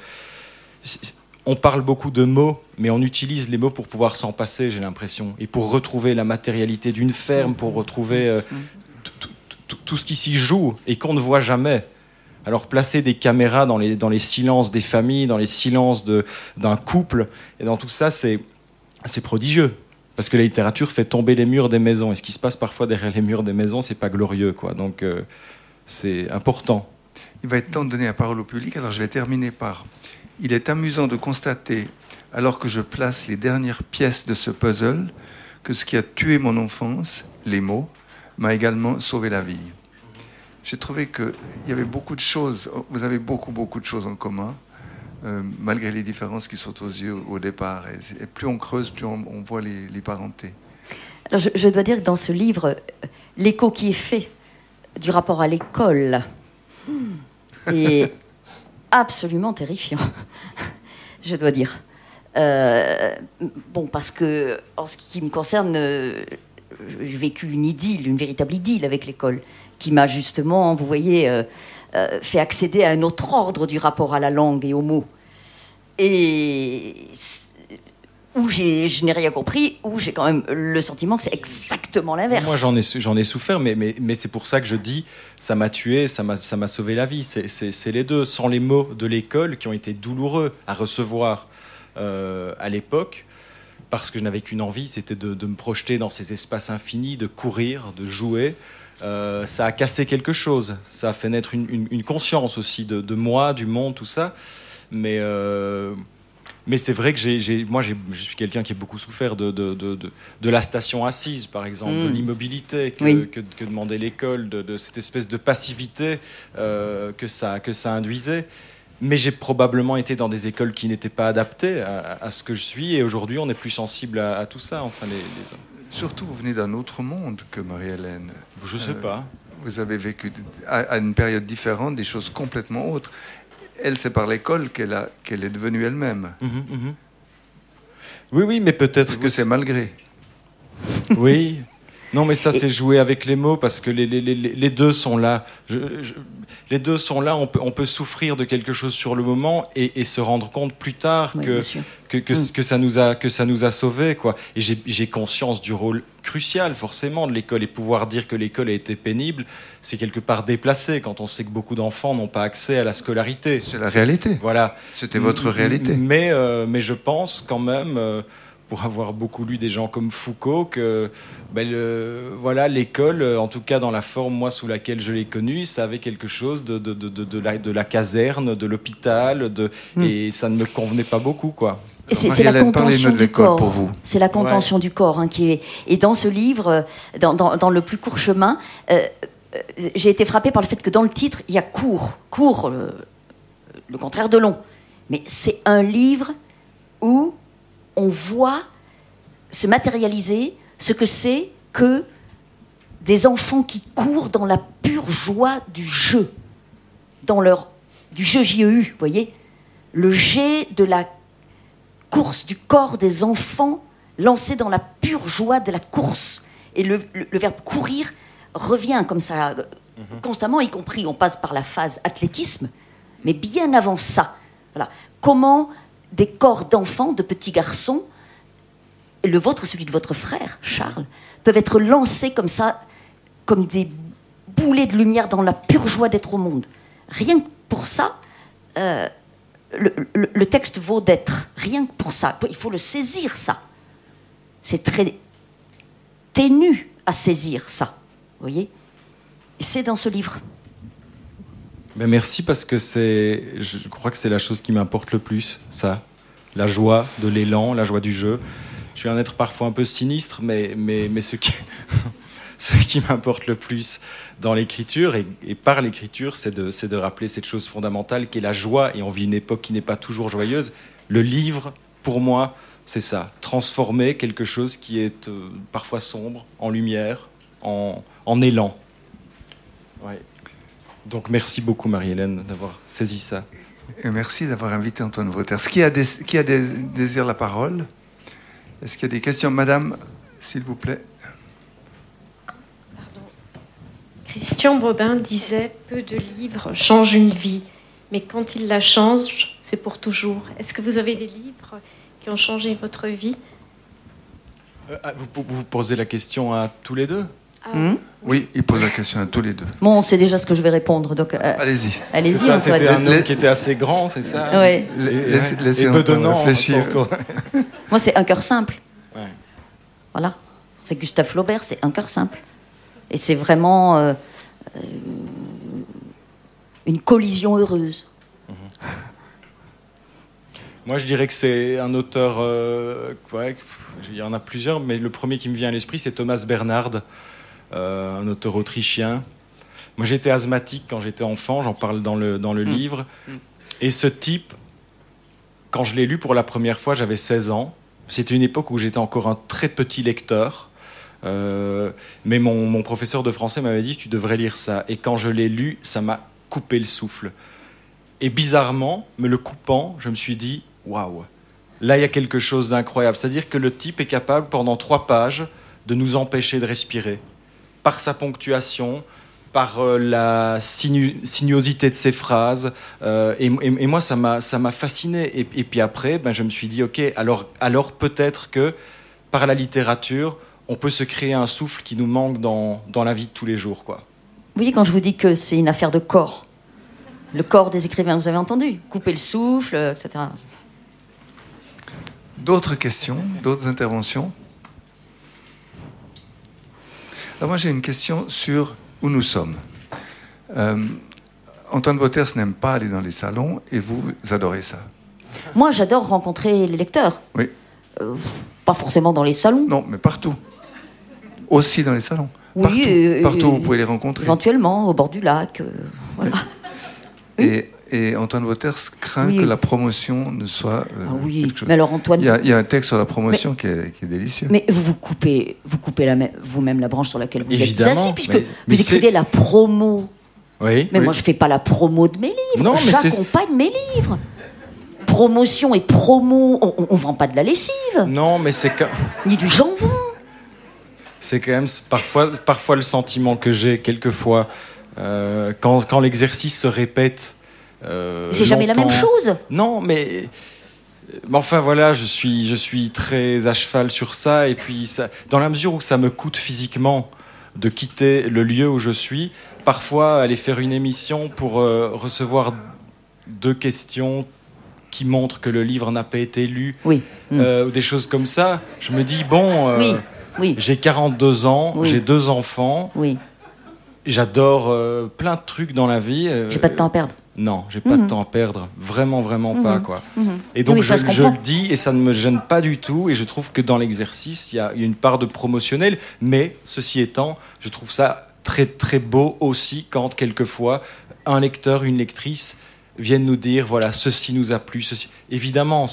on parle beaucoup de mots, mais on utilise les mots pour pouvoir s'en passer, j'ai l'impression. Et pour retrouver la matérialité d'une ferme, pour retrouver... tout ce qui s'y joue et qu'on ne voit jamais. Alors placer des caméras dans les silences des familles, dans les silences d'un couple, et dans tout ça, c'est prodigieux. Parce que la littérature fait tomber les murs des maisons. Et ce qui se passe parfois derrière les murs des maisons, c'est pas glorieux, quoi. Donc c'est important. Il va être temps de donner la parole au public. Alors je vais terminer par... Il est amusant de constater, alors que je place les dernières pièces de ce puzzle, que ce qui a tué mon enfance, les mots, m'a également sauvé la vie. J'ai trouvé qu'il y avait beaucoup de choses, vous avez beaucoup de choses en commun, malgré les différences qui sautent aux yeux au départ. Et plus on creuse, plus on voit les parentés. Alors je dois dire que dans ce livre, l'écho qui est fait du rapport à l'école est absolument terrifiant, je dois dire. Parce que, en ce qui me concerne... j'ai vécu une véritable idylle avec l'école, qui m'a justement, vous voyez, fait accéder à un autre ordre du rapport à la langue et aux mots. et où je n'ai rien compris, où j'ai quand même le sentiment que c'est exactement l'inverse. Moi, j'en ai souffert, mais c'est pour ça que je dis, ça m'a tué, ça m'a sauvé la vie. C'est les deux. Sans les mots de l'école qui ont été douloureux à recevoir à l'époque, parce que je n'avais qu'une envie, c'était de me projeter dans ces espaces infinis, de courir, de jouer. Ça a cassé quelque chose. Ça a fait naître une conscience aussi de moi, du monde, tout ça. Mais c'est vrai que je suis quelqu'un qui a beaucoup souffert de la station assise, par exemple, de l'immobilité que demandait l'école, de cette espèce de passivité que ça induisait. Mais j'ai probablement été dans des écoles qui n'étaient pas adaptées à ce que je suis, et aujourd'hui on est plus sensible à tout ça. Enfin, Surtout, vous venez d'un autre monde que Marie-Hélène. Je sais pas. Vous avez vécu à une période différente des choses complètement autres. Elle, c'est par l'école qu'elle est devenue elle-même. Oui, mais peut-être que c'est malgré. Oui. Non, mais ça, c'est jouer avec les mots, parce que les deux sont là. Les deux sont là. On peut souffrir de quelque chose sur le moment et se rendre compte plus tard que ça nous a sauvés, quoi. Et j'ai conscience du rôle crucial, forcément, de l'école. Et pouvoir dire que l'école a été pénible, c'est quelque part déplacé quand on sait que beaucoup d'enfants n'ont pas accès à la scolarité. C'est la réalité. Voilà. C'était votre réalité. Mais je pense quand même, pour avoir beaucoup lu des gens comme Foucault, que l'école, en tout cas dans la forme moi sous laquelle je l'ai connue, ça avait quelque chose de la caserne, de l'hôpital, et ça ne me convenait pas beaucoup, quoi. Et c'est la contention du corps. Pour vous. C'est la contention du corps qui est. Et dans ce livre, dans le plus court chemin, j'ai été frappée par le fait que dans le titre, il y a court, le contraire de long. Mais c'est un livre où on voit se matérialiser ce que c'est que des enfants qui courent dans la pure joie du jeu, du jeu JEU, vous voyez, le jet de la course du corps des enfants lancé dans la pure joie de la course. Et le verbe courir revient comme ça constamment, y compris on passe par la phase athlétisme, mais bien avant ça. Voilà. Comment des corps d'enfants, de petits garçons, le vôtre, celui de votre frère, Charles, peuvent être lancés comme ça, comme des boulets de lumière dans la pure joie d'être au monde. Rien que pour ça, le texte vaut d'être. Rien que pour ça. Il faut le saisir, ça. C'est très ténu à saisir, ça. Vous voyez ? Et c'est dans ce livre. Ben merci, parce que je crois que c'est la chose qui m'importe le plus, ça. La joie de l'élan, la joie du jeu. Je suis un être parfois un peu sinistre, mais ce qui m'importe le plus dans l'écriture et par l'écriture, c'est de rappeler cette chose fondamentale qui est la joie. Et on vit une époque qui n'est pas toujours joyeuse. Le livre, pour moi, c'est ça. Transformer quelque chose qui est parfois sombre en lumière, en élan. Ouais. Donc merci beaucoup, Marie-Hélène, d'avoir saisi ça. Et merci d'avoir invité Antoine Vauters. Qui désire la parole ? Est-ce qu'il y a des questions ? Madame, s'il vous plaît. Pardon. Christian Bobin disait « Peu de livres changent une vie, mais quand ils la changent, c'est pour toujours ». Est-ce que vous avez des livres qui ont changé votre vie ? Vous posez la question à tous les deux ? Oui, il pose la question à tous les deux. Bon, on sait déjà ce que je vais répondre, donc allez-y. Allez-y. C'était un homme qui était assez grand, c'est ça ? Oui. Laissez Antoine réfléchir. Moi, c'est Un cœur simple. Ouais. Voilà. C'est Gustave Flaubert, c'est Un cœur simple. Et c'est vraiment une collision heureuse. Moi, je dirais que c'est un auteur... il y en a plusieurs, mais le premier qui me vient à l'esprit, c'est Thomas Bernhard, un auteur autrichien. Moi, j'étais asthmatique quand j'étais enfant, j'en parle dans le livre. Et ce type, quand je l'ai lu pour la première fois, j'avais 16 ans. C'était une époque où j'étais encore un très petit lecteur. Mais mon professeur de français m'avait dit « Tu devrais lire ça ». Et quand je l'ai lu, ça m'a coupé le souffle. Et bizarrement, me le coupant, je me suis dit « Waouh !» Là, il y a quelque chose d'incroyable. C'est-à-dire que le type est capable, pendant 3 pages, de nous empêcher de respirer. Par sa ponctuation, par la sinuosité de ses phrases. Et moi, ça m'a fasciné. Et puis après, je me suis dit, ok, alors peut-être que par la littérature, on peut se créer un souffle qui nous manque dans la vie de tous les jours, quoi. Vous voyez, quand je vous dis que c'est une affaire de corps, le corps des écrivains, vous avez entendu, couper le souffle, etc. D'autres questions, d'autres interventions? Alors moi, j'ai une question sur où nous sommes. Antoine Vauters n'aime pas aller dans les salons et vous adorez ça. Moi, j'adore rencontrer les lecteurs. Oui. Pas forcément dans les salons. Non, mais partout. Aussi dans les salons. Oui, partout vous pouvez les rencontrer. Éventuellement, au bord du lac. Voilà. Oui. Et Antoine Vauters craint que la promotion ne soit quelque chose. Mais alors Antoine... Il y a un texte sur la promotion qui est délicieux. Mais vous coupez vous-même la branche sur laquelle vous Évidemment, êtes assis, puisque vous écrivez la promo. Oui. Mais moi, je ne fais pas la promo de mes livres. Non, mais j'accompagne mes livres. Promotion et promo, on ne vend pas de la lessive. Non, mais c'est que... Ni du jambon. C'est quand même parfois le sentiment que j'ai quelquefois quand l'exercice se répète. C'est jamais la même chose. Non, mais enfin voilà, je suis très à cheval sur ça, et puis ça, dans la mesure où ça me coûte physiquement de quitter le lieu où je suis, parfois aller faire une émission pour recevoir 2 questions qui montrent que le livre n'a pas été lu, ou des choses comme ça, je me dis bon, j'ai 42 ans, j'ai 2 enfants, j'adore plein de trucs dans la vie. J'ai pas de temps à perdre. Non, j'ai pas de temps à perdre, vraiment pas, quoi. Et donc je le dis et ça ne me gêne pas du tout, et je trouve que dans l'exercice il y a une part de promotionnel, mais ceci étant, je trouve ça très très beau aussi quand quelquefois un lecteur, une lectrice viennent nous dire voilà, ceci nous a plu, ceci. Évidemment,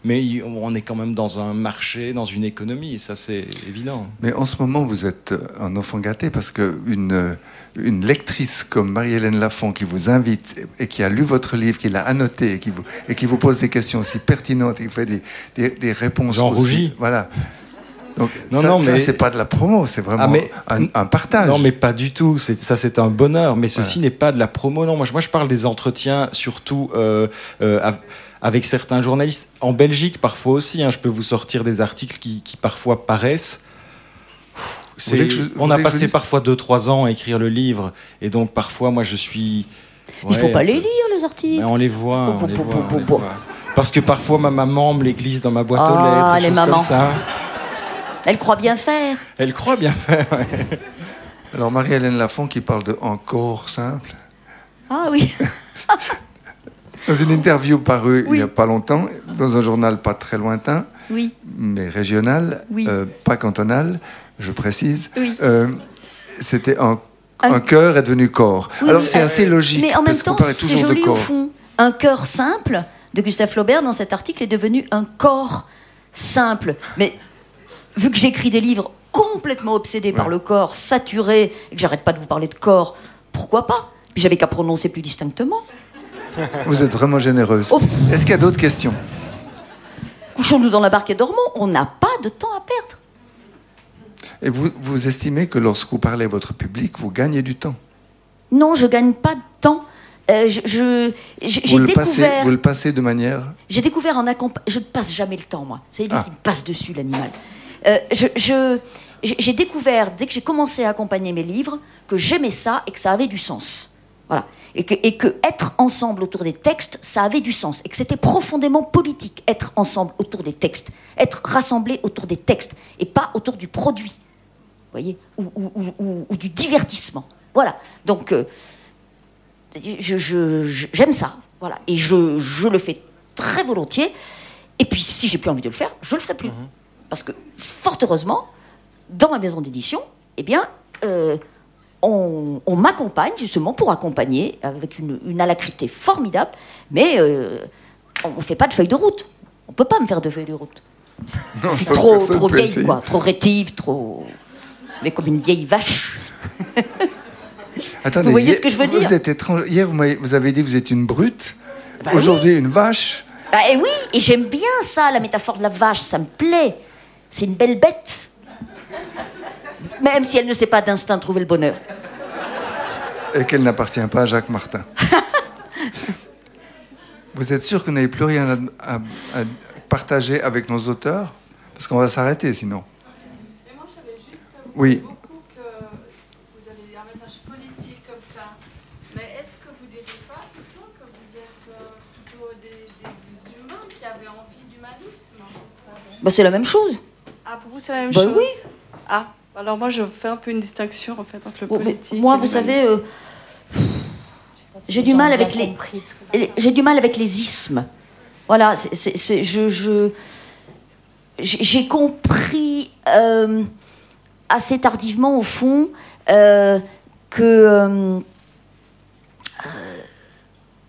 mais on est quand même dans un marché, dans une économie, et ça c'est évident. Mais en ce moment vous êtes un enfant gâté, parce qu'une lectrice comme Marie-Hélène Lafont qui vous invite et qui a lu votre livre, qui l'a annoté et qui vous pose des questions aussi pertinentes et qui fait des réponses J'en aussi. rougis. Voilà. Donc ça c'est pas de la promo, c'est vraiment un partage. Non, mais pas du tout. C'est un bonheur. Mais ceci n'est pas de la promo. Non, moi je parle des entretiens, surtout avec certains journalistes. En Belgique, parfois aussi. Je peux vous sortir des articles qui parfois paraissent. On a passé parfois 2-3 ans à écrire le livre, et donc parfois, moi, je suis... Il faut pas les lire, les articles. Mais on les voit. Parce que parfois, ma maman me les glisse dans ma boîte aux lettres, des choses comme ça. Elle croit bien faire. Elle croit bien faire, ouais. Alors, Marie-Hélène Lafont qui parle de « encore simple ». Ah oui. Dans une interview parue il n'y a pas longtemps, dans un journal pas très lointain, mais régional, pas cantonal, je précise, c'était un cœur est devenu corps. Alors c'est assez logique. Mais en même temps, c'est joli au fond. Un cœur simple de Gustave Flaubert dans cet article est devenu un corps simple. Mais vu que j'écris des livres complètement obsédés par le corps, saturés, et que j'arrête pas de vous parler de corps, pourquoi pas? Puis j'avais qu'à prononcer plus distinctement. Vous êtes vraiment généreuse. Est-ce qu'il y a d'autres questions? Couchons-nous dans la barque et dormons, on n'a pas de temps à perdre. Et vous estimez que lorsque vous parlez à votre public, vous gagnez du temps? Non, je gagne pas de temps. J'ai découvert... Vous le passez de manière... J'ai découvert en accompagnement... Je ne passe jamais le temps, moi. C'est lui qui me passe dessus, l'animal. J'ai découvert, dès que j'ai commencé à accompagner mes livres, que j'aimais ça et que ça avait du sens. Voilà. Et que être ensemble autour des textes, ça avait du sens. Et que c'était profondément politique, être ensemble autour des textes. Être rassemblés autour des textes. Et pas autour du produit. Vous voyez, ou du divertissement. Voilà. Donc, j'aime ça. Voilà. Et je le fais très volontiers. Et puis, si j'ai plus envie de le faire, je le ferai plus. Parce que, fort heureusement, dans ma maison d'édition, eh bien, on m'accompagne justement pour accompagner avec une alacrité formidable, mais on ne fait pas de feuille de route. On ne peut pas me faire de feuille de route. Non, je suis trop vieille, quoi, trop rétive, mais comme une vieille vache. Attendez, vous voyez ce que je veux dire? Vous êtes étrange. Hier, vous avez dit que vous êtes une brute. Aujourd'hui, une vache. Et oui, et j'aime bien ça, la métaphore de la vache, ça me plaît. C'est une belle bête. Même si elle ne sait pas d'instinct trouver le bonheur. Et qu'elle n'appartient pas à Jacques Martin. Vous êtes sûr que vous n'avez plus rien à partager avec nos auteurs? Parce qu'on va s'arrêter sinon. Mais moi, je savais juste Oui. beaucoup que vous avez un message politique comme ça. Mais est-ce que vous ne diriez pas plutôt que vous êtes plutôt des humains qui avaient envie d'humanisme? Bah, c'est la même chose. Ah, pour vous, c'est la même Bah chose? oui. Ah, alors moi, je fais un peu une distinction en fait entre le Oh, mais politique moi, et vous savez, l'humanisme. j'ai du mal avec j'ai du mal avec les ismes. Voilà, j'ai compris assez tardivement, au fond, que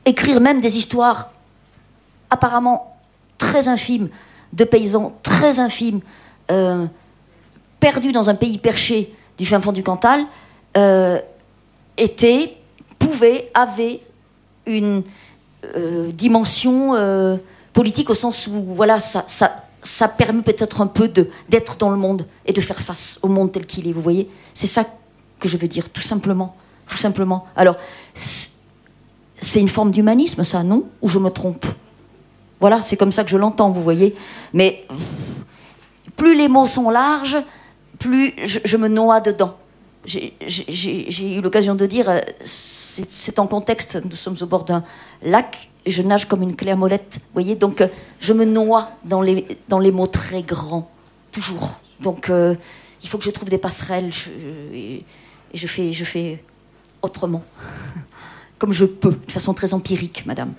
écrire même des histoires apparemment très infimes, de paysans très infimes, perdus dans un pays perché du fin fond du Cantal, avait une dimension politique, au sens où voilà, ça permet peut-être un peu d'être dans le monde et de faire face au monde tel qu'il est, vous voyez. C'est ça que je veux dire, tout simplement. Tout simplement. Alors, c'est une forme d'humanisme, ça, non? Ou je me trompe? Voilà, c'est comme ça que je l'entends, vous voyez. Mais plus les mots sont larges, plus je me noie dedans. J'ai eu l'occasion de dire, c'est en contexte, nous sommes au bord d'un lac, et je nage comme une clé à molette, vous voyez, donc je me noie dans les mots très grands, toujours. Donc il faut que je trouve des passerelles, et je fais autrement, comme je peux, de façon très empirique, madame.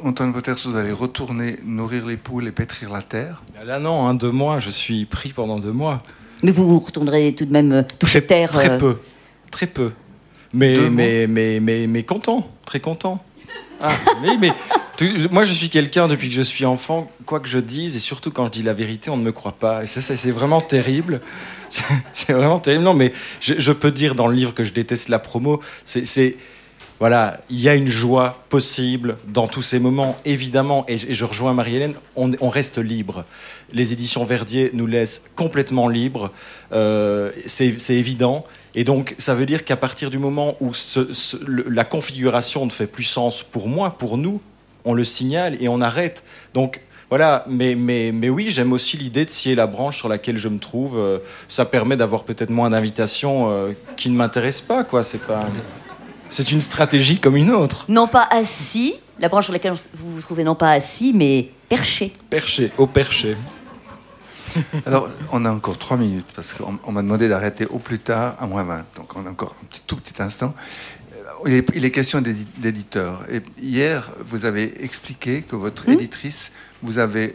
Antoine Vauters, vous allez retourner nourrir les poules et pétrir la terre? Là non, 2 mois, je suis pris pendant 2 mois. Mais vous retournerez tout de même toucher terre. Très peu. Mais content, très content. Ah, moi je suis quelqu'un depuis que je suis enfant, quoi que je dise, et surtout quand je dis la vérité, on ne me croit pas. Et ça c'est vraiment terrible. C'est vraiment terrible. Non, mais je peux dire dans le livre que je déteste la promo. Voilà, il y a une joie possible dans tous ces moments, évidemment, et je rejoins Marie-Hélène, on reste libre. Les éditions Verdier nous laissent complètement libres, c'est évident, et donc ça veut dire qu'à partir du moment où la configuration ne fait plus sens pour moi, pour nous, on le signale et on arrête. Donc voilà, mais oui, j'aime aussi l'idée de scier la branche sur laquelle je me trouve. Ça permet d'avoir peut-être moins d'invitations qui ne m'intéressent pas, quoi, c'est une stratégie comme une autre. Non pas assis, la branche sur laquelle vous vous trouvez, non pas assis, mais perché. Perché, au perché. Alors, on a encore 3 minutes, parce qu'on m'a demandé d'arrêter au plus tard, à moins 20. Donc, on a encore un tout petit instant. Il est question d'éditeurs. Et hier, vous avez expliqué que votre éditrice vous avait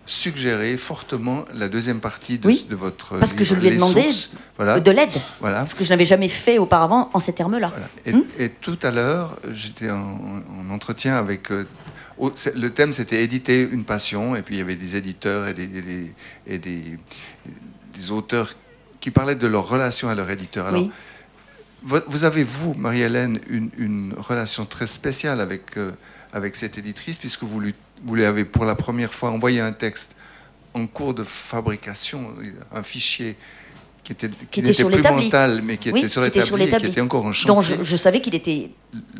suggéré fortement la deuxième partie de votre parce livre, que je lui ai demandé de l'aide, parce que je n'avais jamais fait auparavant en ces termes-là. Voilà. Et tout à l'heure, j'étais en entretien avec... le thème, c'était éditer une passion, et puis il y avait des éditeurs et des auteurs qui parlaient de leur relation à leur éditeur. Alors, vous avez, vous, Marie-Hélène, une relation très spéciale avec cette éditrice, puisque vous lui avez pour la première fois envoyé un texte en cours de fabrication, un fichier qui n'était plus mental, mais qui était sur l'établi, qui était encore en chantier. Donc je savais qu'il était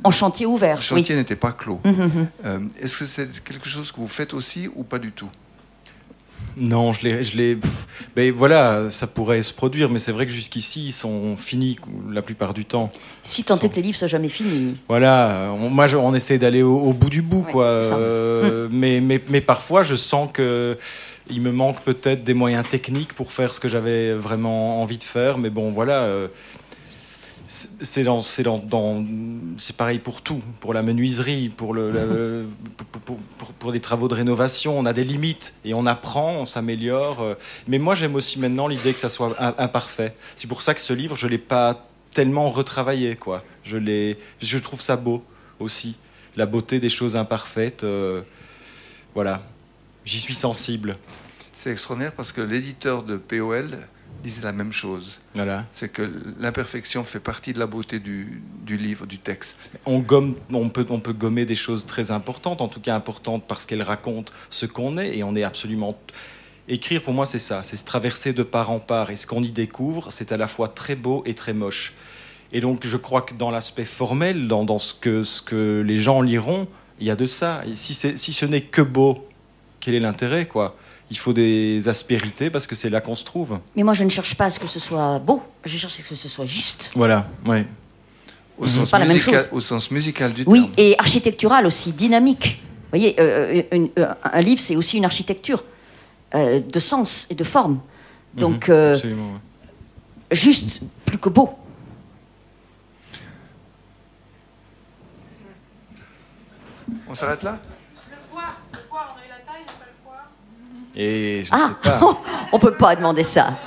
en chantier ouvert. Le chantier n'était pas clos. Est-ce que c'est quelque chose que vous faites aussi ou pas du tout? Non, mais voilà, ça pourrait se produire, mais c'est vrai que jusqu'ici, ils sont finis la plupart du temps. Si tant est que les livres soient jamais finis. Voilà, on essaie d'aller au bout du bout, quoi. Mais parfois, je sens que il me manque peut-être des moyens techniques pour faire ce que j'avais vraiment envie de faire, mais bon, voilà. C'est pareil pour tout, pour la menuiserie, pour les travaux de rénovation. On a des limites et on apprend, on s'améliore. Mais moi, j'aime aussi maintenant l'idée que ça soit imparfait. C'est pour ça que ce livre, je l'ai pas tellement retravaillé, quoi. Je trouve ça beau aussi, la beauté des choses imparfaites. Voilà, j'y suis sensible. C'est extraordinaire parce que l'éditeur de POL disait la même chose. Voilà. C'est que l'imperfection fait partie de la beauté du livre, du texte. On peut gommer des choses très importantes, en tout cas importantes parce qu'elles racontent ce qu'on est, et on est absolument... Écrire, pour moi, c'est ça, c'est se traverser de part en part. Et ce qu'on y découvre, c'est à la fois très beau et très moche. Et donc, je crois que dans l'aspect formel, dans ce que les gens liront, il y a de ça. Et si ce n'est que beau, quel est l'intérêt, quoi? Il faut des aspérités parce que c'est là qu'on se trouve. Mais moi, je ne cherche pas à ce que ce soit beau, je cherche à ce que ce soit juste. Voilà, oui. Au sens musical du terme. Oui, et architectural aussi, dynamique. Vous voyez, un livre, c'est aussi une architecture de sens et de forme. Donc, absolument, ouais. Juste, plus que beau. On s'arrête là? Le poids, on a eu la taille, on n'a pas le poids. Et je ne sais pas. On ne peut pas demander ça.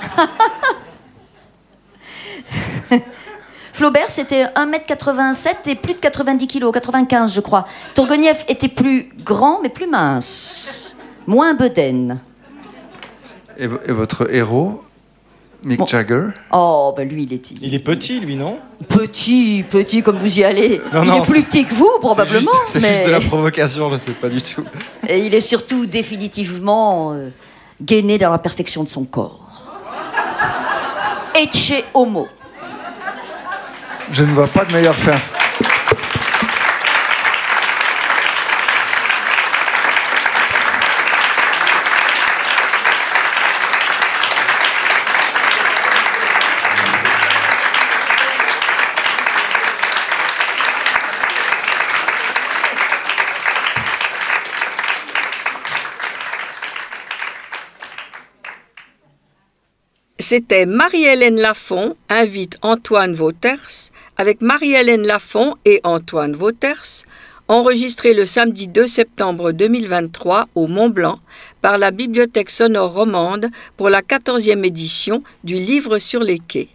Flaubert, c'était 1m87 et plus de 90 kg, 95 je crois. Tourguenieff était plus grand mais plus mince, moins bedaine. Et votre héros, Mick Jagger? Oh, ben lui, il est petit, lui, non? Petit comme vous y allez. Non, il est plus petit que vous, probablement. C'est juste de la provocation, je ne sais pas du tout. Et il est surtout définitivement gainé dans la perfection de son corps. Ecce homo. Je ne vois pas de meilleure fin. C'était Marie-Hélène Lafont invite Antoine Vauters avec Marie-Hélène Lafont et Antoine Vauters, enregistré le samedi 2 septembre 2023 au Mont-Blanc par la Bibliothèque sonore romande pour la 14e édition du Livre sur les quais.